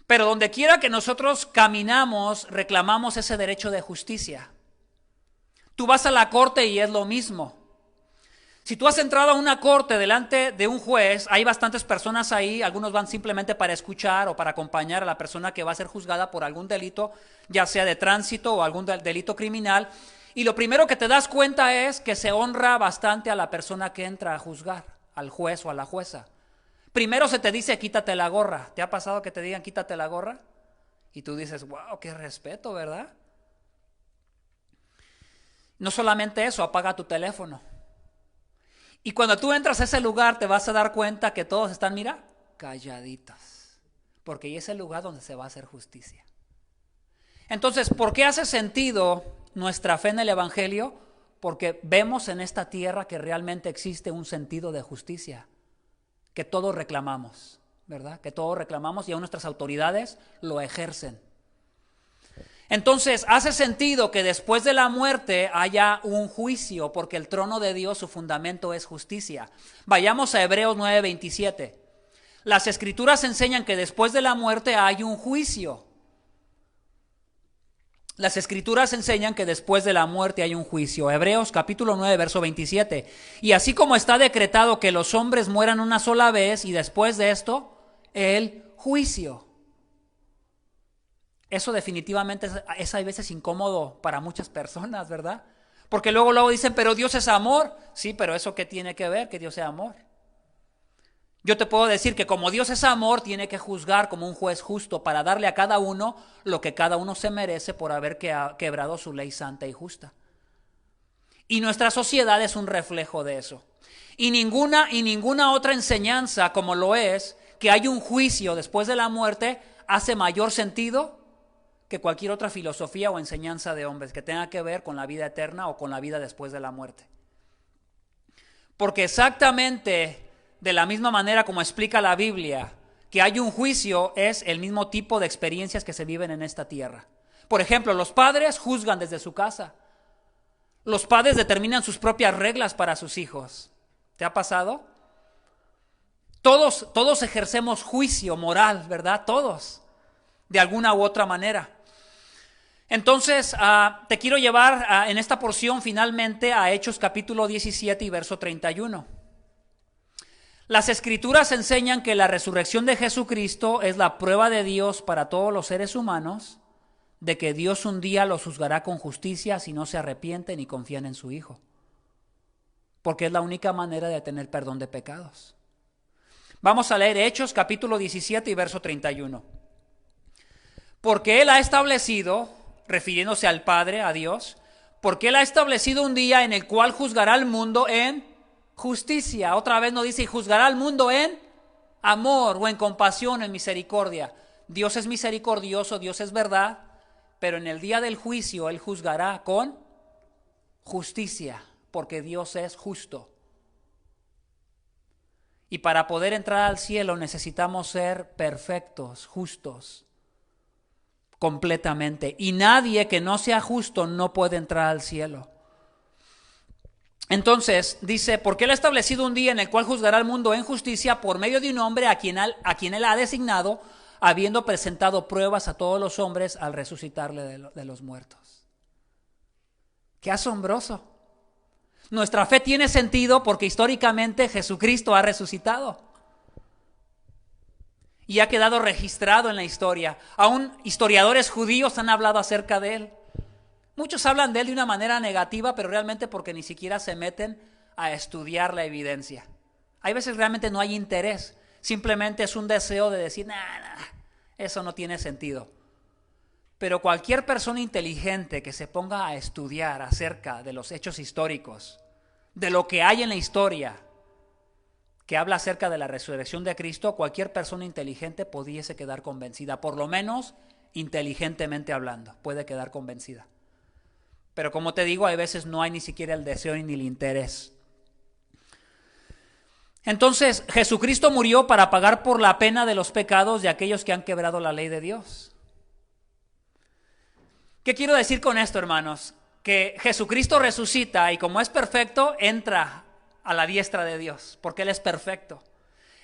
Pero donde quiera que nosotros caminamos, reclamamos ese derecho de justicia. Tú vas a la corte y es lo mismo. Si tú has entrado a una corte delante de un juez, hay bastantes personas ahí, algunos van simplemente para escuchar o para acompañar a la persona que va a ser juzgada por algún delito, ya sea de tránsito o algún delito criminal. Y lo primero que te das cuenta es que se honra bastante a la persona que entra a juzgar, al juez o a la jueza. Primero se te dice, quítate la gorra. ¿Te ha pasado que te digan, quítate la gorra? Y tú dices, wow, qué respeto, ¿verdad? No solamente eso, apaga tu teléfono. Y cuando tú entras a ese lugar te vas a dar cuenta que todos están, mira, calladitos. Porque ahí es el lugar donde se va a hacer justicia. Entonces, ¿por qué hace sentido nuestra fe en el Evangelio? Porque vemos en esta tierra que realmente existe un sentido de justicia, que todos reclamamos. ¿verdad? Que todos reclamamos y aún nuestras autoridades lo ejercen. Entonces, hace sentido que después de la muerte haya un juicio, porque el trono de Dios, su fundamento es justicia. Vayamos a Hebreos 9:27. Las Escrituras enseñan que después de la muerte hay un juicio. Las Escrituras enseñan que después de la muerte hay un juicio. Hebreos capítulo 9, verso 27. Y así como está decretado que los hombres mueran una sola vez y después de esto, el juicio. Eso definitivamente es a veces incómodo para muchas personas, ¿verdad? Porque luego dicen, pero Dios es amor. Sí, pero ¿eso qué tiene que ver que Dios sea amor? Yo te puedo decir que como Dios es amor, tiene que juzgar como un juez justo para darle a cada uno lo que cada uno se merece por haber quebrado su ley santa y justa. Y nuestra sociedad es un reflejo de eso. Y ninguna otra enseñanza como lo es, que hay un juicio después de la muerte, hace mayor sentido que cualquier otra filosofía o enseñanza de hombres que tenga que ver con la vida eterna o con la vida después de la muerte. Porque exactamente de la misma manera como explica la Biblia que hay un juicio, es el mismo tipo de experiencias que se viven en esta tierra. Por ejemplo, los padres juzgan desde su casa. Los padres determinan sus propias reglas para sus hijos. ¿Te ha pasado? Todos ejercemos juicio moral, ¿verdad? Todos, de alguna u otra manera. Entonces, te quiero llevar en esta porción finalmente a Hechos capítulo 17 y verso 31. Las Escrituras enseñan que la resurrección de Jesucristo es la prueba de Dios para todos los seres humanos de que Dios un día los juzgará con justicia si no se arrepienten y confían en su Hijo. Porque es la única manera de tener perdón de pecados. Vamos a leer Hechos capítulo 17 y verso 31. Porque Él ha establecido, refiriéndose al Padre, a Dios, porque Él ha establecido un día en el cual juzgará al mundo en justicia. Otra vez nos dice, y juzgará al mundo en amor o en compasión, en misericordia. Dios es misericordioso, Dios es verdad, pero en el día del juicio Él juzgará con justicia, porque Dios es justo. Y para poder entrar al cielo necesitamos ser perfectos, justos, completamente. Y nadie que no sea justo no puede entrar al cielo. Entonces, dice, porque Él ha establecido un día en el cual juzgará al mundo en justicia por medio de un hombre a quien Él ha designado, habiendo presentado pruebas a todos los hombres al resucitarle de los muertos. ¡Qué asombroso! Nuestra fe tiene sentido porque históricamente Jesucristo ha resucitado. Y ha quedado registrado en la historia. Aún historiadores judíos han hablado acerca de Él. Muchos hablan de Él de una manera negativa, pero realmente porque ni siquiera se meten a estudiar la evidencia. Hay veces realmente no hay interés. Simplemente es un deseo de decir, eso no tiene sentido. Pero cualquier persona inteligente que se ponga a estudiar acerca de los hechos históricos, de lo que hay en la historia, que habla acerca de la resurrección de Cristo, cualquier persona inteligente pudiese quedar convencida, por lo menos inteligentemente hablando, puede quedar convencida. Pero como te digo, hay veces no hay ni siquiera el deseo ni el interés. Entonces, Jesucristo murió para pagar por la pena de los pecados de aquellos que han quebrado la ley de Dios. ¿Qué quiero decir con esto, hermanos? Que Jesucristo resucita y como es perfecto, entra a la diestra de Dios, porque Él es perfecto.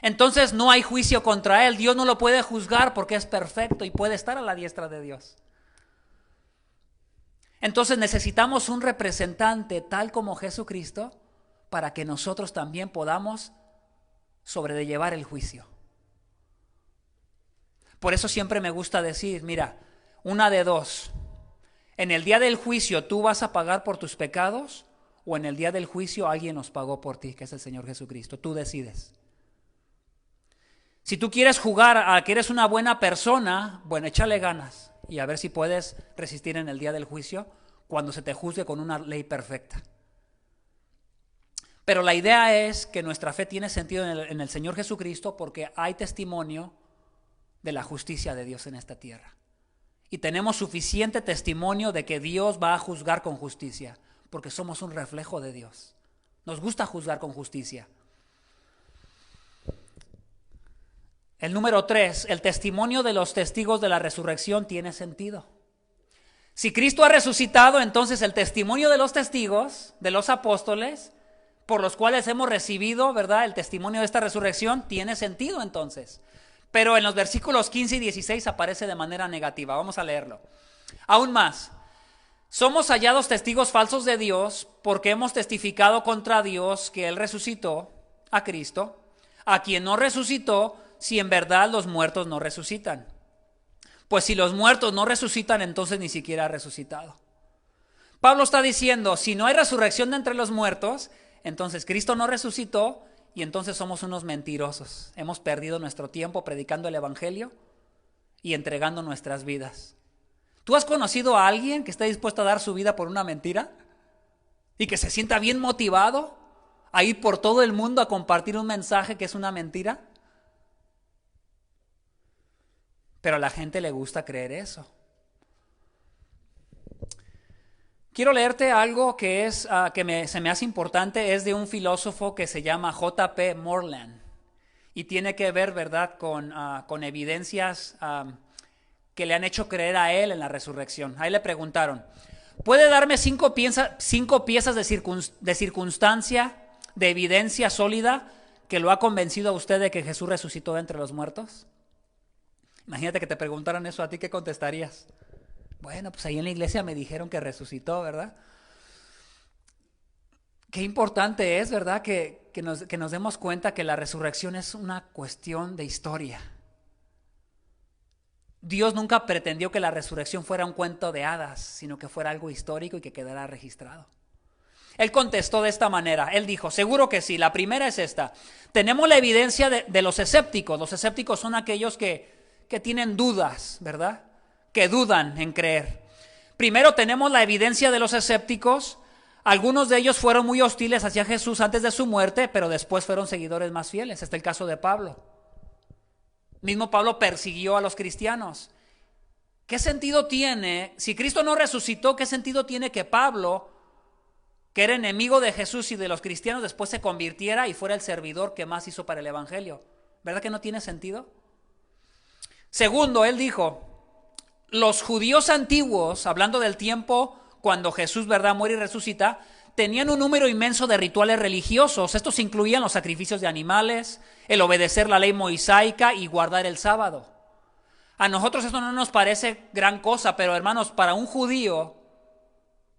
Entonces no hay juicio contra Él. Dios no lo puede juzgar porque es perfecto y puede estar a la diestra de Dios. Entonces necesitamos un representante tal como Jesucristo para que nosotros también podamos sobrellevar el juicio. Por eso siempre me gusta decir, mira, una de dos. En el día del juicio tú vas a pagar por tus pecados o en el día del juicio alguien los pagó por ti, que es el Señor Jesucristo. Tú decides. Si tú quieres jugar a que eres una buena persona, bueno, échale ganas y a ver si puedes resistir en el día del juicio cuando se te juzgue con una ley perfecta. Pero la idea es que nuestra fe tiene sentido en el Señor Jesucristo porque hay testimonio de la justicia de Dios en esta tierra. Y tenemos suficiente testimonio de que Dios va a juzgar con justicia, porque somos un reflejo de Dios. Nos gusta juzgar con justicia. El número 3, el testimonio de los testigos de la resurrección tiene sentido. Si Cristo ha resucitado, entonces el testimonio de los testigos, de los apóstoles, por los cuales hemos recibido, ¿verdad?, el testimonio de esta resurrección, tiene sentido entonces. Pero en los versículos 15 y 16 aparece de manera negativa. Vamos a leerlo. Aún más, somos hallados testigos falsos de Dios porque hemos testificado contra Dios que Él resucitó a Cristo, a quien no resucitó, si en verdad los muertos no resucitan. Pues si los muertos no resucitan, entonces ni siquiera ha resucitado. Pablo está diciendo, si no hay resurrección de entre los muertos, entonces Cristo no resucitó y entonces somos unos mentirosos. Hemos perdido nuestro tiempo predicando el evangelio y entregando nuestras vidas. ¿Tú has conocido a alguien que esté dispuesto a dar su vida por una mentira? ¿Y que se sienta bien motivado a ir por todo el mundo a compartir un mensaje que es una mentira? Pero a la gente le gusta creer eso. Quiero leerte algo que se me hace importante. Es de un filósofo que se llama J.P. Moreland y tiene que ver, ¿verdad?, con evidencias que le han hecho creer a él en la resurrección. Ahí le preguntaron, ¿puede darme cinco piezas de circunstancia, de evidencia sólida que lo ha convencido a usted de que Jesús resucitó de entre los muertos? Imagínate que te preguntaran eso a ti, ¿qué contestarías? Bueno, pues ahí en la iglesia me dijeron que resucitó, ¿verdad? Qué importante es, ¿verdad?, que nos demos cuenta que la resurrección es una cuestión de historia. Dios nunca pretendió que la resurrección fuera un cuento de hadas, sino que fuera algo histórico y que quedara registrado. Él contestó de esta manera, él dijo, seguro que sí, la primera es esta. Tenemos la evidencia de los escépticos. Los escépticos son aquellos que tienen dudas, ¿verdad?, que dudan en creer. Primero tenemos la evidencia de los escépticos. Algunos de ellos fueron muy hostiles hacia Jesús antes de su muerte, pero después fueron seguidores más fieles. Este es el caso de Pablo. Mismo Pablo persiguió a los cristianos. ¿Qué sentido tiene, si Cristo no resucitó, qué sentido tiene que Pablo, que era enemigo de Jesús y de los cristianos, después se convirtiera y fuera el servidor que más hizo para el evangelio? ¿Verdad que no tiene sentido? Segundo, él dijo, los judíos antiguos, hablando del tiempo cuando Jesús, ¿verdad?, muere y resucita, tenían un número inmenso de rituales religiosos. Estos incluían los sacrificios de animales, el obedecer la ley mosaica y guardar el sábado. A nosotros esto no nos parece gran cosa, pero hermanos, para un judío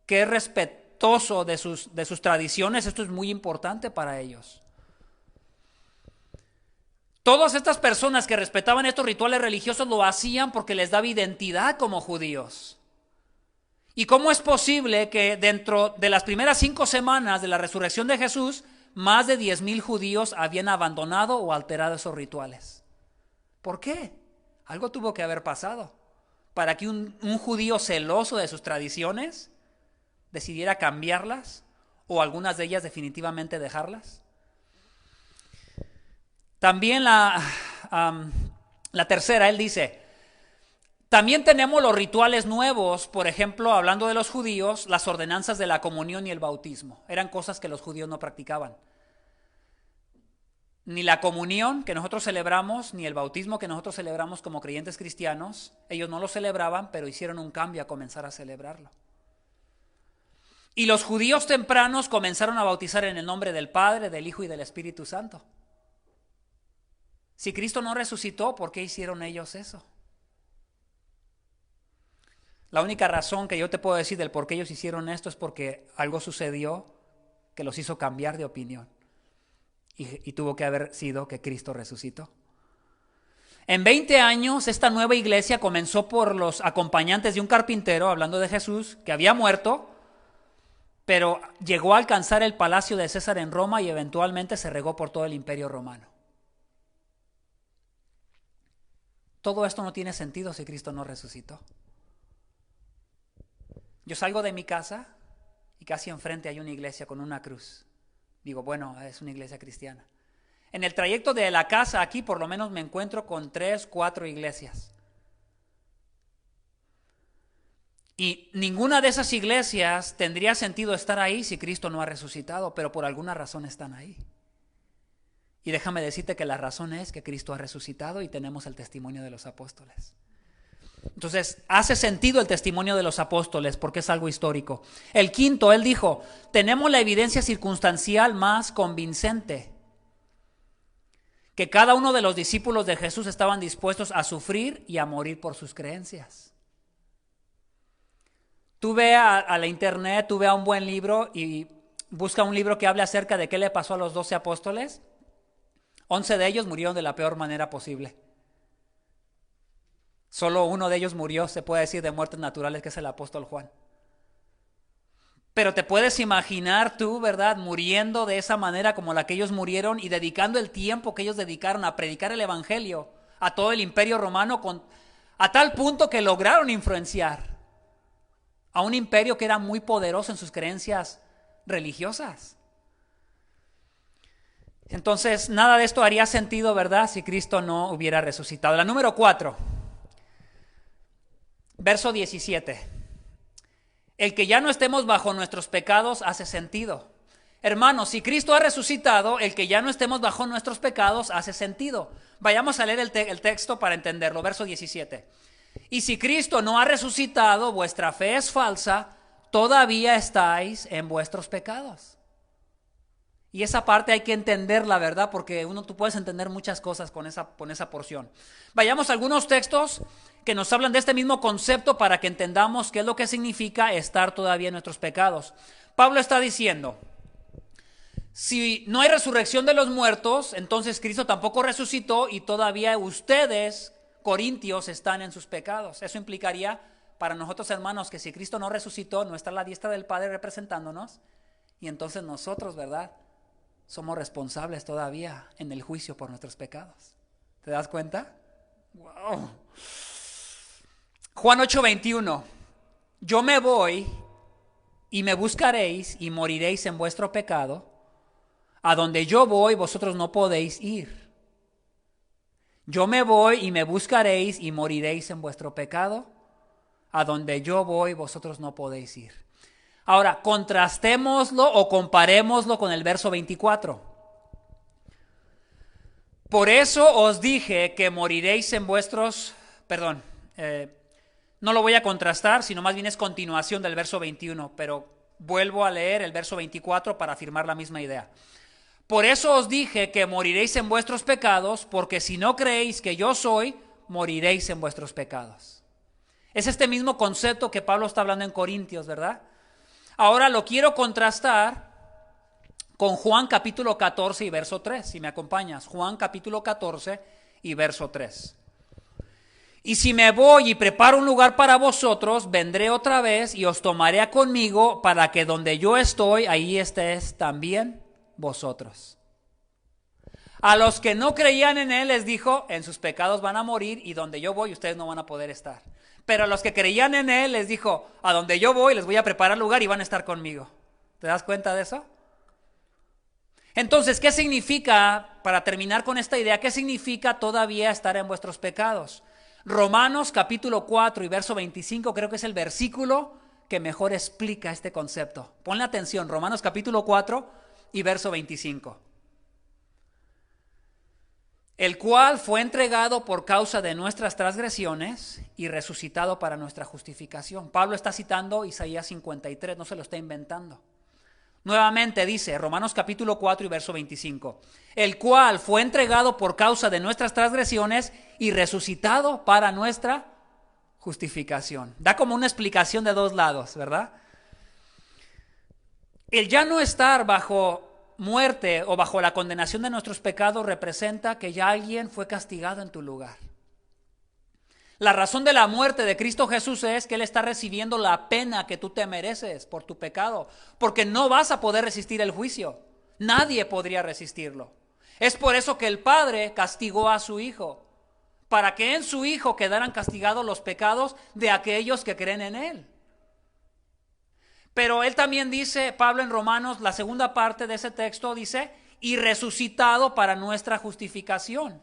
que es respetuoso de sus tradiciones, esto es muy importante para ellos. Todas estas personas que respetaban estos rituales religiosos lo hacían porque les daba identidad como judíos. ¿Y cómo es posible que dentro de las primeras 5 semanas de la resurrección de Jesús, más de 10,000 judíos habían abandonado o alterado esos rituales? ¿Por qué? Algo tuvo que haber pasado para que un judío celoso de sus tradiciones decidiera cambiarlas o algunas de ellas definitivamente dejarlas. También la tercera, él dice, también tenemos los rituales nuevos, por ejemplo, hablando de los judíos, las ordenanzas de la comunión y el bautismo. Eran cosas que los judíos no practicaban. Ni la comunión que nosotros celebramos, ni el bautismo que nosotros celebramos como creyentes cristianos, ellos no lo celebraban, pero hicieron un cambio a comenzar a celebrarlo. Y los judíos tempranos comenzaron a bautizar en el nombre del Padre, del Hijo y del Espíritu Santo. Si Cristo no resucitó, ¿por qué hicieron ellos eso? La única razón que yo te puedo decir del por qué ellos hicieron esto es porque algo sucedió que los hizo cambiar de opinión. Y tuvo que haber sido que Cristo resucitó. En 20 años, esta nueva iglesia comenzó por los acompañantes de un carpintero, hablando de Jesús, que había muerto, pero llegó a alcanzar el palacio de César en Roma y eventualmente se regó por todo el imperio romano. Todo esto no tiene sentido si Cristo no resucitó. Yo salgo de mi casa y casi enfrente hay una iglesia con una cruz. Digo, bueno, es una iglesia cristiana. En el trayecto de la casa aquí por lo menos me encuentro con 3, 4 iglesias. Y ninguna de esas iglesias tendría sentido estar ahí si Cristo no ha resucitado, pero por alguna razón están ahí. Y déjame decirte que la razón es que Cristo ha resucitado y tenemos el testimonio de los apóstoles. Entonces, hace sentido el testimonio de los apóstoles porque es algo histórico. El quinto, él dijo, tenemos la evidencia circunstancial más convincente, que cada uno de los discípulos de Jesús estaban dispuestos a sufrir y a morir por sus creencias. Tú ve a la internet, tú ve a un buen libro y busca un libro que hable acerca de qué le pasó a los 12 apóstoles. 11 de ellos murieron de la peor manera posible. Solo uno de ellos murió, se puede decir, de muertes naturales, que es el apóstol Juan. Pero te puedes imaginar tú, ¿verdad?, muriendo de esa manera como la que ellos murieron y dedicando el tiempo que ellos dedicaron a predicar el evangelio a todo el imperio romano a tal punto que lograron influenciar a un imperio que era muy poderoso en sus creencias religiosas. Entonces, nada de esto haría sentido, ¿verdad?, si Cristo no hubiera resucitado. La número 4, verso 17. El que ya no estemos bajo nuestros pecados hace sentido. Hermanos, si Cristo ha resucitado, el que ya no estemos bajo nuestros pecados hace sentido. Vayamos a leer el texto para entenderlo. Verso 17. Y si Cristo no ha resucitado, vuestra fe es falsa, todavía estáis en vuestros pecados. Y esa parte hay que entenderla, ¿verdad? Porque tú puedes entender muchas cosas con esa porción. Vayamos a algunos textos que nos hablan de este mismo concepto para que entendamos qué es lo que significa estar todavía en nuestros pecados. Pablo está diciendo, si no hay resurrección de los muertos, entonces Cristo tampoco resucitó y todavía ustedes, corintios, están en sus pecados. Eso implicaría para nosotros, hermanos, que si Cristo no resucitó, no está a la diestra del Padre representándonos, y entonces nosotros, ¿verdad?, somos responsables todavía en el juicio por nuestros pecados. ¿Te das cuenta? ¡Wow! Juan 8:21. Yo me voy y me buscaréis y moriréis en vuestro pecado. A donde yo voy, vosotros no podéis ir. Yo me voy y me buscaréis y moriréis en vuestro pecado. A donde yo voy, vosotros no podéis ir. Ahora, contrastémoslo o comparémoslo con el verso 24. Por eso os dije que moriréis en vuestros... no lo voy a contrastar, sino más bien es continuación del verso 21, pero vuelvo a leer el verso 24 para afirmar la misma idea. Por eso os dije que moriréis en vuestros pecados, porque si no creéis que yo soy, moriréis en vuestros pecados. Es este mismo concepto que Pablo está hablando en Corintios, ¿verdad? Ahora lo quiero contrastar con Juan capítulo 14 y verso 3, si me acompañas. Juan capítulo 14 y verso 3. Y si me voy y preparo un lugar para vosotros, vendré otra vez y os tomaré conmigo para que donde yo estoy, ahí estéis también vosotros. A los que no creían en él les dijo, en sus pecados van a morir y donde yo voy ustedes no van a poder estar. Pero a los que creían en él les dijo, a donde yo voy les voy a preparar lugar y van a estar conmigo. ¿Te das cuenta de eso? Entonces, ¿qué significa, para terminar con esta idea, qué significa todavía estar en vuestros pecados? Romanos capítulo 4 y verso 25 creo que es el versículo que mejor explica este concepto. Ponle atención, Romanos capítulo 4 y verso 25. El cual fue entregado por causa de nuestras transgresiones y resucitado para nuestra justificación. Pablo está citando Isaías 53, no se lo está inventando. Nuevamente dice, Romanos capítulo 4 y verso 25, el cual fue entregado por causa de nuestras transgresiones y resucitado para nuestra justificación. Da como una explicación de dos lados, ¿verdad? El ya no estar bajo muerte o bajo la condenación de nuestros pecados representa que ya alguien fue castigado en tu lugar. La razón de la muerte de Cristo Jesús es que Él está recibiendo la pena que tú te mereces por tu pecado, porque no vas a poder resistir el juicio. Nadie podría resistirlo. Es por eso que el Padre castigó a su Hijo, para que en su Hijo quedaran castigados los pecados de aquellos que creen en Él. Pero él también dice, Pablo en Romanos, la segunda parte de ese texto dice, y resucitado para nuestra justificación.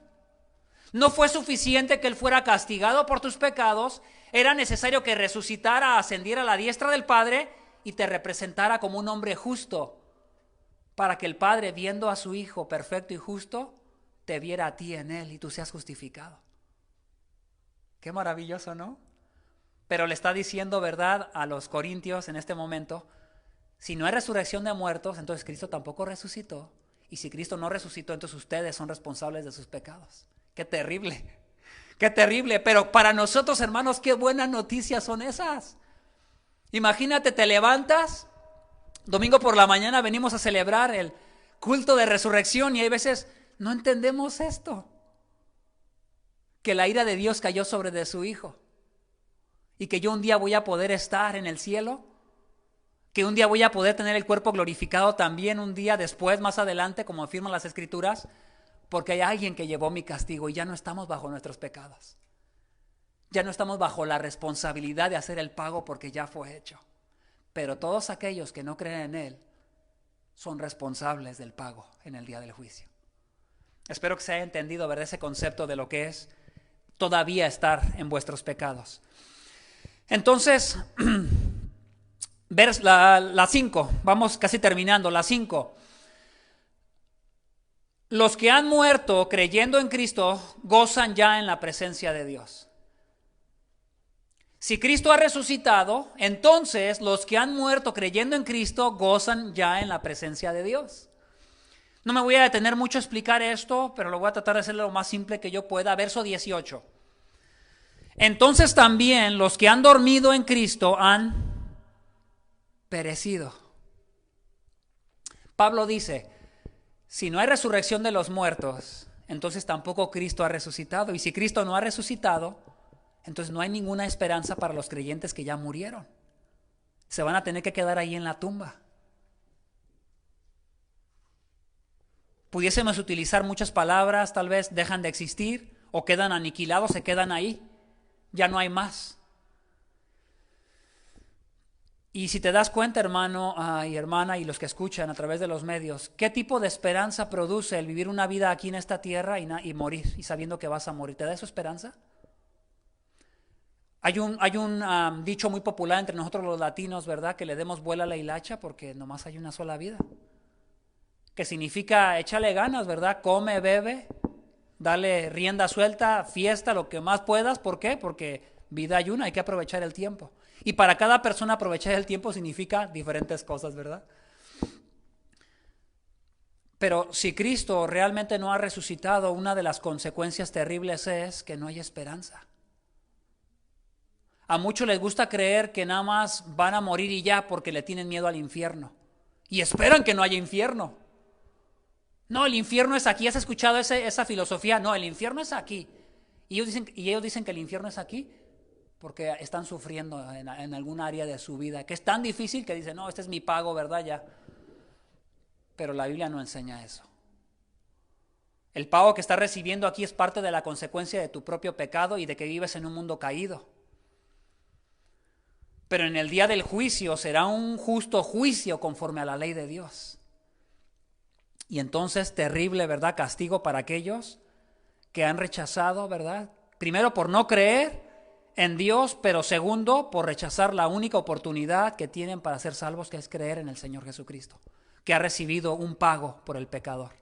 No fue suficiente que él fuera castigado por tus pecados, era necesario que resucitara, ascendiera a la diestra del Padre y te representara como un hombre justo para que el Padre, viendo a su Hijo perfecto y justo, te viera a ti en Él y tú seas justificado. Qué maravilloso, ¿no? Pero le está diciendo, ¿verdad?, a los corintios en este momento, si no hay resurrección de muertos, entonces Cristo tampoco resucitó. Y si Cristo no resucitó, entonces ustedes son responsables de sus pecados. ¡Qué terrible! ¡Qué terrible! Pero para nosotros, hermanos, qué buenas noticias son esas. Imagínate, te levantas, domingo por la mañana venimos a celebrar el culto de resurrección y hay veces no entendemos esto. Que la ira de Dios cayó sobre de su Hijo. Y que yo un día voy a poder estar en el cielo. Que un día voy a poder tener el cuerpo glorificado también un día después, más adelante, como afirman las Escrituras. Porque hay alguien que llevó mi castigo y ya no estamos bajo nuestros pecados. Ya no estamos bajo la responsabilidad de hacer el pago porque ya fue hecho. Pero todos aquellos que no creen en Él son responsables del pago en el día del juicio. Espero que se haya entendido, ¿verdad?, ese concepto de lo que es todavía estar en vuestros pecados. Entonces, la 5, vamos casi terminando, la 5. Los que han muerto creyendo en Cristo gozan ya en la presencia de Dios. Si Cristo ha resucitado, entonces los que han muerto creyendo en Cristo gozan ya en la presencia de Dios. No me voy a detener mucho a explicar esto, pero lo voy a tratar de hacerlo lo más simple que yo pueda. Verso 18. Entonces también los que han dormido en Cristo han perecido. Pablo dice, si no hay resurrección de los muertos, entonces tampoco Cristo ha resucitado. Y si Cristo no ha resucitado, entonces no hay ninguna esperanza para los creyentes que ya murieron. Se van a tener que quedar ahí en la tumba. Pudiésemos utilizar muchas palabras, tal vez dejan de existir o quedan aniquilados, se quedan ahí. Ya no hay más. Y si te das cuenta, hermano y hermana, y los que escuchan a través de los medios, ¿qué tipo de esperanza produce el vivir una vida aquí en esta tierra y morir, y sabiendo que vas a morir? ¿Te da eso esperanza? Hay un dicho muy popular entre nosotros los latinos, ¿verdad?, que le demos vuelo a la hilacha porque nomás hay una sola vida. Que significa échale ganas, ¿verdad? Come, bebe, dale rienda suelta, fiesta, lo que más puedas. ¿Por qué? Porque vida hay una, hay que aprovechar el tiempo. Y para cada persona aprovechar el tiempo significa diferentes cosas, ¿verdad? Pero si Cristo realmente no ha resucitado, una de las consecuencias terribles es que no hay esperanza. A muchos les gusta creer que nada más van a morir y ya porque le tienen miedo al infierno. Y esperan que no haya infierno. No, el infierno es aquí. ¿Has escuchado esa filosofía? No, el infierno es aquí. Y ellos dicen que el infierno es aquí porque están sufriendo en algún área de su vida, que es tan difícil que dicen, no, este es mi pago, ¿verdad? Ya. Pero la Biblia no enseña eso. El pago que estás recibiendo aquí es parte de la consecuencia de tu propio pecado y de que vives en un mundo caído. Pero en el día del juicio será un justo juicio conforme a la ley de Dios. Y entonces terrible, ¿verdad?, castigo para aquellos que han rechazado, ¿verdad? Primero por no creer en Dios, pero segundo por rechazar la única oportunidad que tienen para ser salvos, que es creer en el Señor Jesucristo, que ha recibido un pago por el pecador.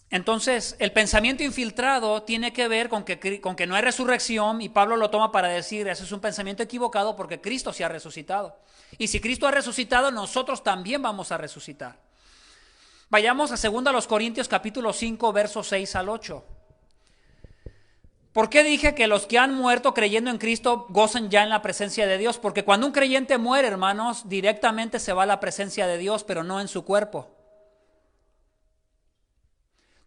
Entonces, el pensamiento infiltrado tiene que ver con que no hay resurrección, y Pablo lo toma para decir, eso es un pensamiento equivocado porque Cristo sí ha resucitado. Y si Cristo ha resucitado, nosotros también vamos a resucitar. Vayamos a 2 Corintios capítulo 5, versos 6 al 8. ¿Por qué dije que los que han muerto creyendo en Cristo gozan ya en la presencia de Dios? Porque cuando un creyente muere, hermanos, directamente se va a la presencia de Dios, pero no en su cuerpo.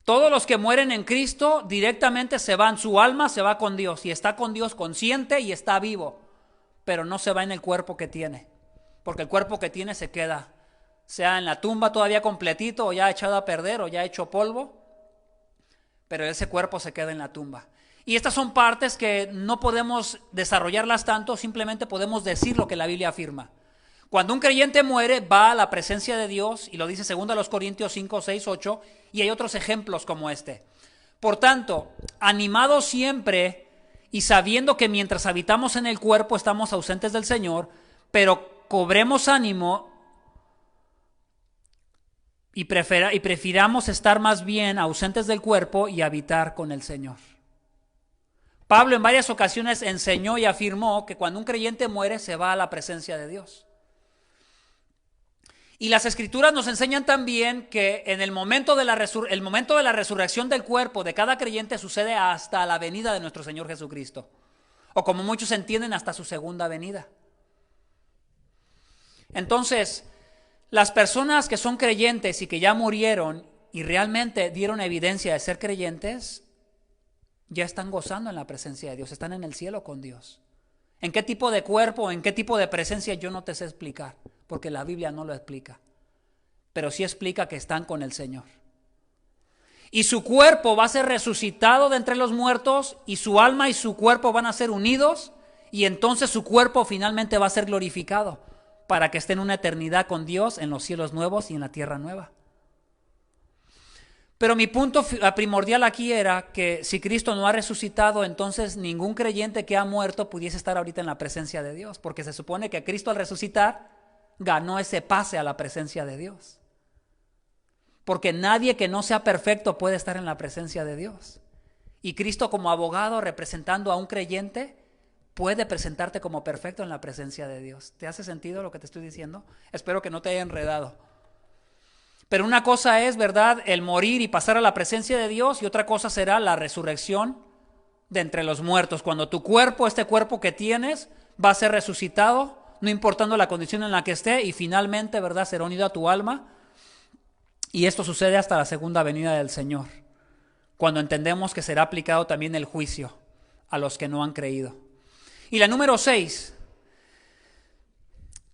Todos los que mueren en Cristo directamente se van, su alma se va con Dios y está con Dios consciente y está vivo, pero no se va en el cuerpo que tiene, porque el cuerpo que tiene se queda, sea en la tumba todavía completito o ya echado a perder o ya hecho polvo, pero ese cuerpo se queda en la tumba. Y estas son partes que no podemos desarrollarlas tanto, simplemente podemos decir lo que la Biblia afirma. Cuando un creyente muere, va a la presencia de Dios, y lo dice 2 Corintios 5, 6, 8, y hay otros ejemplos como este. Por tanto, animados siempre y sabiendo que mientras habitamos en el cuerpo estamos ausentes del Señor, pero cobremos ánimo, y prefiramos estar más bien ausentes del cuerpo y habitar con el Señor. Pablo en varias ocasiones enseñó y afirmó que cuando un creyente muere se va a la presencia de Dios. Y las Escrituras nos enseñan también que en el momento de la resurrección del cuerpo de cada creyente sucede hasta la venida de nuestro Señor Jesucristo. O como muchos entienden, hasta su segunda venida. Entonces, las personas que son creyentes y que ya murieron y realmente dieron evidencia de ser creyentes, ya están gozando en la presencia de Dios, están en el cielo con Dios. ¿En qué tipo de cuerpo, en qué tipo de presencia? Yo no te sé explicar, porque la Biblia no lo explica. Pero sí explica que están con el Señor. Y su cuerpo va a ser resucitado de entre los muertos, y su alma y su cuerpo van a ser unidos, y entonces su cuerpo finalmente va a ser glorificado, para que esté en una eternidad con Dios en los cielos nuevos y en la tierra nueva. Pero mi punto primordial aquí era que si Cristo no ha resucitado, entonces ningún creyente que ha muerto pudiese estar ahorita en la presencia de Dios, porque se supone que Cristo al resucitar ganó ese pase a la presencia de Dios. Porque nadie que no sea perfecto puede estar en la presencia de Dios. Y Cristo como abogado representando a un creyente puede presentarte como perfecto en la presencia de Dios. ¿Te hace sentido lo que te estoy diciendo? Espero que no te haya enredado. Pero una cosa es, ¿verdad?, el morir y pasar a la presencia de Dios, y otra cosa será la resurrección de entre los muertos. Cuando tu cuerpo, este cuerpo que tienes, va a ser resucitado, no importando la condición en la que esté, y finalmente, ¿verdad?, será unido a tu alma. Y esto sucede hasta la segunda venida del Señor, cuando entendemos que será aplicado también el juicio a los que no han creído. Y la número 6.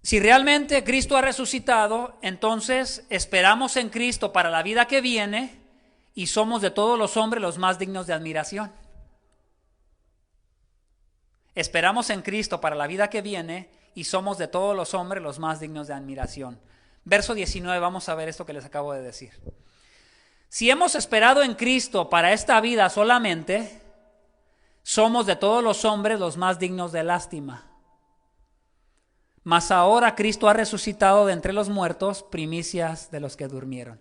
Si realmente Cristo ha resucitado, entonces esperamos en Cristo para la vida que viene y somos de todos los hombres los más dignos de admiración. Esperamos en Cristo para la vida que viene y somos de todos los hombres los más dignos de admiración. Verso 19, vamos a ver esto que les acabo de decir. Si hemos esperado en Cristo para esta vida solamente, somos de todos los hombres los más dignos de lástima. Mas ahora Cristo ha resucitado de entre los muertos, primicias de los que durmieron.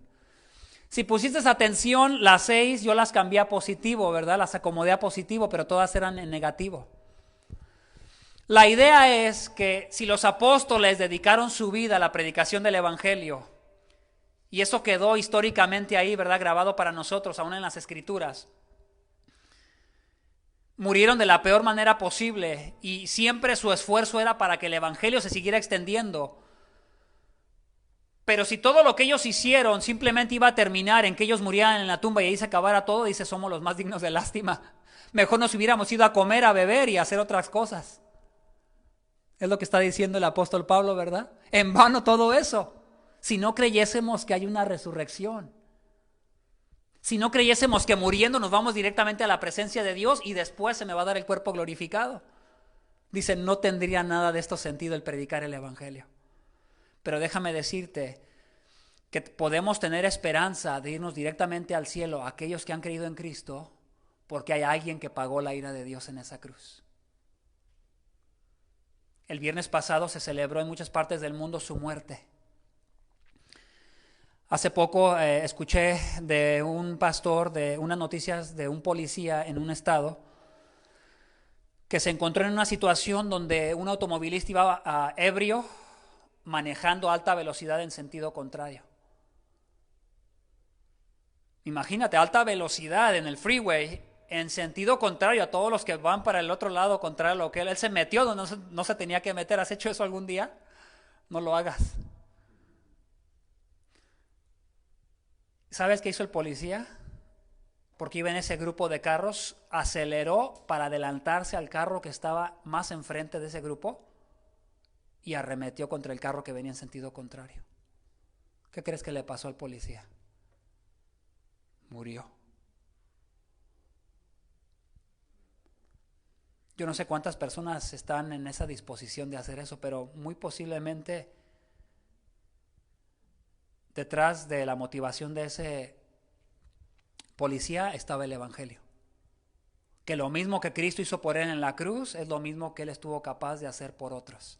Si pusiste atención, las 6 yo las cambié a positivo, ¿verdad? Las acomodé a positivo, pero todas eran en negativo. La idea es que si los apóstoles dedicaron su vida a la predicación del Evangelio, y eso quedó históricamente ahí, ¿verdad?, grabado para nosotros, aún en las Escrituras, murieron de la peor manera posible y siempre su esfuerzo era para que el Evangelio se siguiera extendiendo. Pero si todo lo que ellos hicieron simplemente iba a terminar en que ellos murieran en la tumba y ahí se acabara todo, dice, somos los más dignos de lástima. Mejor nos hubiéramos ido a comer, a beber y a hacer otras cosas. Es lo que está diciendo el apóstol Pablo, ¿verdad? En vano todo eso, si no creyésemos que hay una resurrección. Si no creyésemos que muriendo nos vamos directamente a la presencia de Dios y después se me va a dar el cuerpo glorificado. Dice, no tendría nada de esto sentido el predicar el Evangelio. Pero déjame decirte que podemos tener esperanza de irnos directamente al cielo, aquellos que han creído en Cristo, porque hay alguien que pagó la ira de Dios en esa cruz. El viernes pasado se celebró en muchas partes del mundo su muerte. Hace poco escuché de un pastor, de unas noticias de un policía en un estado que se encontró en una situación donde un automovilista iba ebrio manejando a alta velocidad en sentido contrario. Imagínate, alta velocidad en el freeway en sentido contrario a todos los que van para el otro lado, contrario a lo que él se metió donde no se tenía que meter. ¿Has hecho eso algún día? No lo hagas. ¿Sabes qué hizo el policía? Porque iba en ese grupo de carros, aceleró para adelantarse al carro que estaba más enfrente de ese grupo y arremetió contra el carro que venía en sentido contrario. ¿Qué crees que le pasó al policía? Murió. Yo no sé cuántas personas están en esa disposición de hacer eso, pero muy posiblemente detrás de la motivación de ese policía estaba el Evangelio. Que lo mismo que Cristo hizo por él en la cruz es lo mismo que él estuvo capaz de hacer por otros.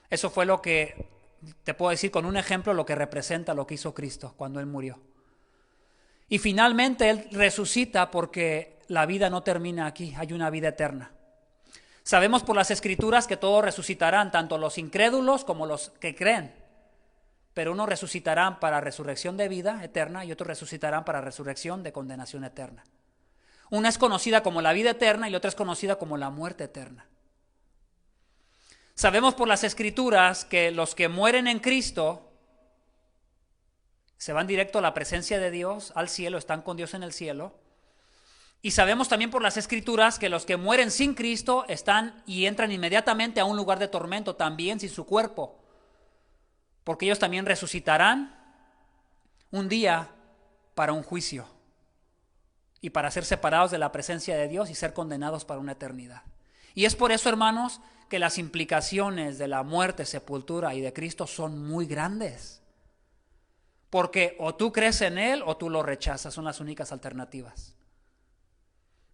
Eso fue lo que te puedo decir con un ejemplo lo que representa lo que hizo Cristo cuando Él murió. Y finalmente Él resucita porque la vida no termina aquí, hay una vida eterna. Sabemos por las Escrituras que todos resucitarán, tanto los incrédulos como los que creen. Pero unos resucitarán para resurrección de vida eterna y otros resucitarán para resurrección de condenación eterna. Una es conocida como la vida eterna y la otra es conocida como la muerte eterna. Sabemos por las Escrituras que los que mueren en Cristo se van directo a la presencia de Dios, al cielo, están con Dios en el cielo. Y sabemos también por las Escrituras que los que mueren sin Cristo están y entran inmediatamente a un lugar de tormento, también sin su cuerpo, porque ellos también resucitarán un día para un juicio y para ser separados de la presencia de Dios y ser condenados para una eternidad. Y es por eso, hermanos, que las implicaciones de la muerte, sepultura y de Cristo son muy grandes. Porque o tú crees en Él o tú lo rechazas, son las únicas alternativas.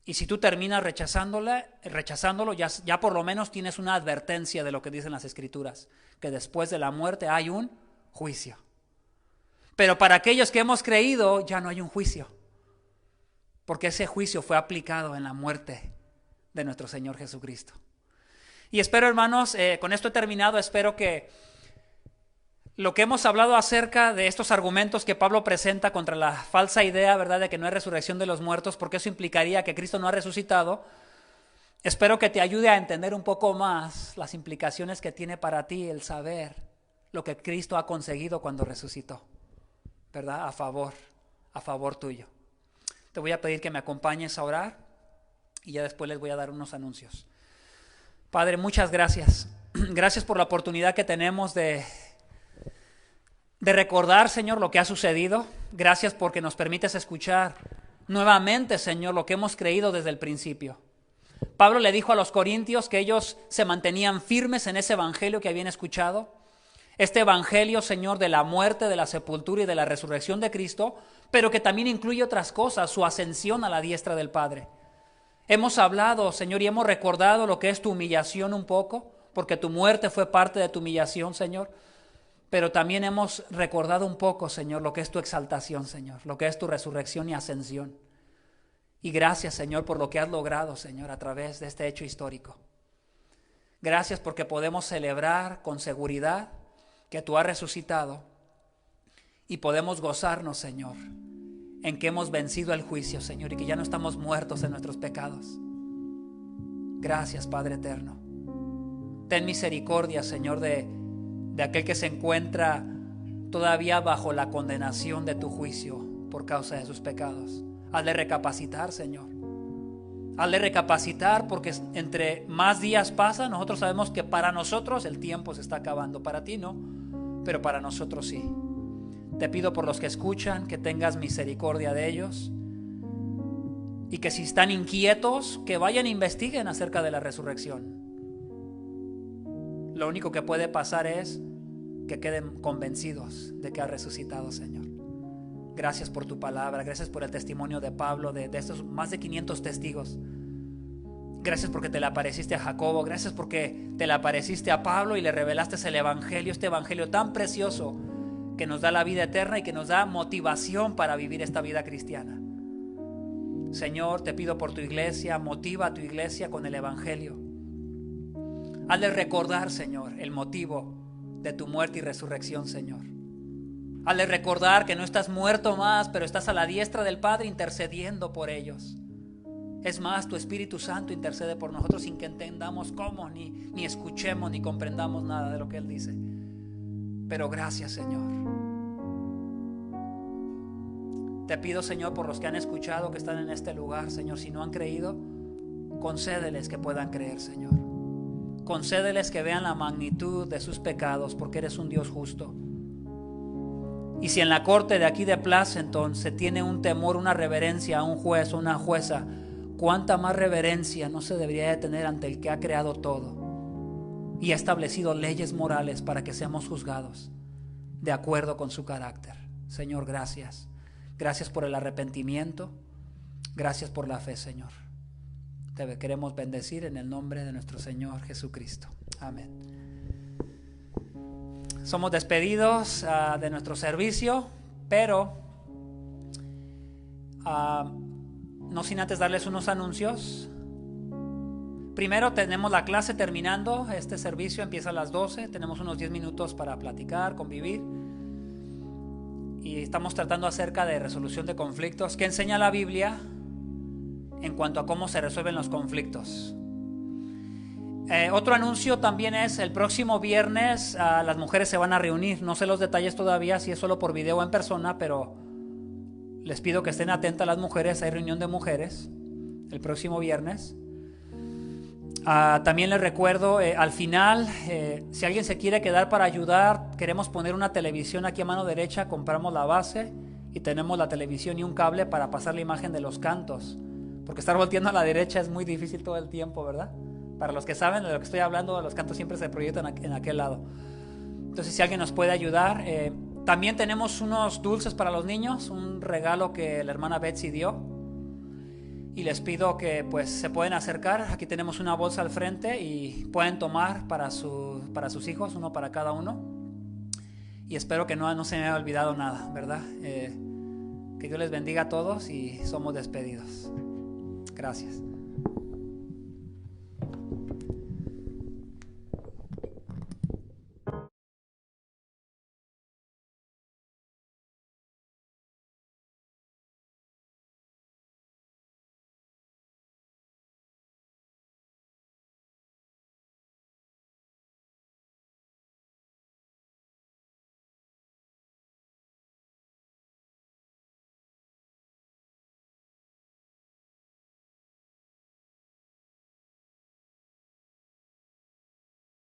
Y si tú terminas rechazándolo, ya por lo menos tienes una advertencia de lo que dicen las Escrituras, que después de la muerte hay un juicio. Pero para aquellos que hemos creído ya no hay un juicio, porque ese juicio fue aplicado en la muerte de nuestro Señor Jesucristo. Y espero, hermanos, con esto he terminado, espero que lo que hemos hablado acerca de estos argumentos que Pablo presenta contra la falsa idea, ¿verdad?, de que no hay resurrección de los muertos, porque eso implicaría que Cristo no ha resucitado, espero que te ayude a entender un poco más las implicaciones que tiene para ti el saber lo que Cristo ha conseguido cuando resucitó, ¿verdad?, a favor tuyo. Te voy a pedir que me acompañes a orar y ya después les voy a dar unos anuncios. Padre, muchas gracias. Gracias por la oportunidad que tenemos de recordar, Señor, lo que ha sucedido. Gracias porque nos permites escuchar nuevamente, Señor, lo que hemos creído desde el principio. Pablo le dijo a los corintios que ellos se mantenían firmes en ese evangelio que habían escuchado. Este evangelio, Señor, de la muerte, de la sepultura y de la resurrección de Cristo, pero que también incluye otras cosas, su ascensión a la diestra del Padre. Hemos hablado, Señor, y hemos recordado lo que es tu humillación un poco, porque tu muerte fue parte de tu humillación, Señor. Pero también hemos recordado un poco, Señor, lo que es tu exaltación, Señor, lo que es tu resurrección y ascensión. Y gracias, Señor, por lo que has logrado, Señor, a través de este hecho histórico. Gracias porque podemos celebrar con seguridad que tú has resucitado y podemos gozarnos, Señor, en que hemos vencido el juicio, Señor, y que ya no estamos muertos en nuestros pecados. Gracias, Padre eterno. Ten misericordia, Señor, de aquel que se encuentra todavía bajo la condenación de tu juicio por causa de sus pecados. Hazle recapacitar, Señor. Hazle recapacitar, porque entre más días pasan, nosotros sabemos que para nosotros el tiempo se está acabando. Para ti no, pero para nosotros sí. Te pido por los que escuchan que tengas misericordia de ellos y que si están inquietos, que vayan e investiguen acerca de la resurrección. Lo único que puede pasar es que queden convencidos de que ha resucitado, Señor. Gracias por tu palabra, gracias por el testimonio de Pablo, de estos más de 500 testigos. Gracias porque te le apareciste a Jacobo, gracias porque te le apareciste a Pablo y le revelaste el evangelio, este evangelio tan precioso que nos da la vida eterna y que nos da motivación para vivir esta vida cristiana. Señor, te pido por tu iglesia, motiva a tu iglesia con el evangelio. Hazle recordar, Señor, el motivo de tu muerte y resurrección, Señor. Hazle recordar que no estás muerto más, pero estás a la diestra del Padre intercediendo por ellos. Es más, tu Espíritu Santo intercede por nosotros sin que entendamos cómo, ni escuchemos, ni comprendamos nada de lo que Él dice. Pero gracias, Señor. Te pido, Señor, por los que han escuchado, que están en este lugar, Señor, si no han creído, concédeles que puedan creer, Señor. Concédeles que vean la magnitud de sus pecados, porque eres un Dios justo. Y si en la corte de aquí de Pleasanton se tiene un temor, una reverencia a un juez o una jueza, ¿cuánta más reverencia no se debería de tener ante el que ha creado todo y ha establecido leyes morales para que seamos juzgados de acuerdo con su carácter? Señor, gracias. Gracias por el arrepentimiento. Gracias por la fe, Señor. Te queremos bendecir en el nombre de nuestro Señor Jesucristo. Amén. Somos despedidos de nuestro servicio, pero no sin antes darles unos anuncios. Primero, tenemos la clase terminando. Este servicio empieza a las 12. Tenemos unos 10 minutos para platicar, convivir. Y estamos tratando acerca de resolución de conflictos. ¿Qué enseña la Biblia en cuanto a cómo se resuelven los conflictos? Otro anuncio también es el próximo viernes las mujeres se van a reunir. No sé los detalles todavía, si es solo por video o en persona, pero les pido que estén atentas las mujeres. Hay reunión de mujeres el próximo viernes. También les recuerdo, al final, si alguien se quiere quedar para ayudar, queremos poner una televisión aquí a mano derecha. Compramos la base y tenemos la televisión y un cable para pasar la imagen de los cantos, porque estar volteando a la derecha es muy difícil todo el tiempo, ¿verdad? Para los que saben de lo que estoy hablando, los cantos siempre se proyectan en aquel lado. Entonces, si alguien nos puede ayudar. También tenemos unos dulces para los niños, un regalo que la hermana Betsy dio. Y les pido que pues se pueden acercar. Aquí tenemos una bolsa al frente y pueden tomar para sus hijos, uno para cada uno. Y espero que no se me haya olvidado nada, ¿verdad? Que Dios les bendiga a todos y somos despedidos. Gracias.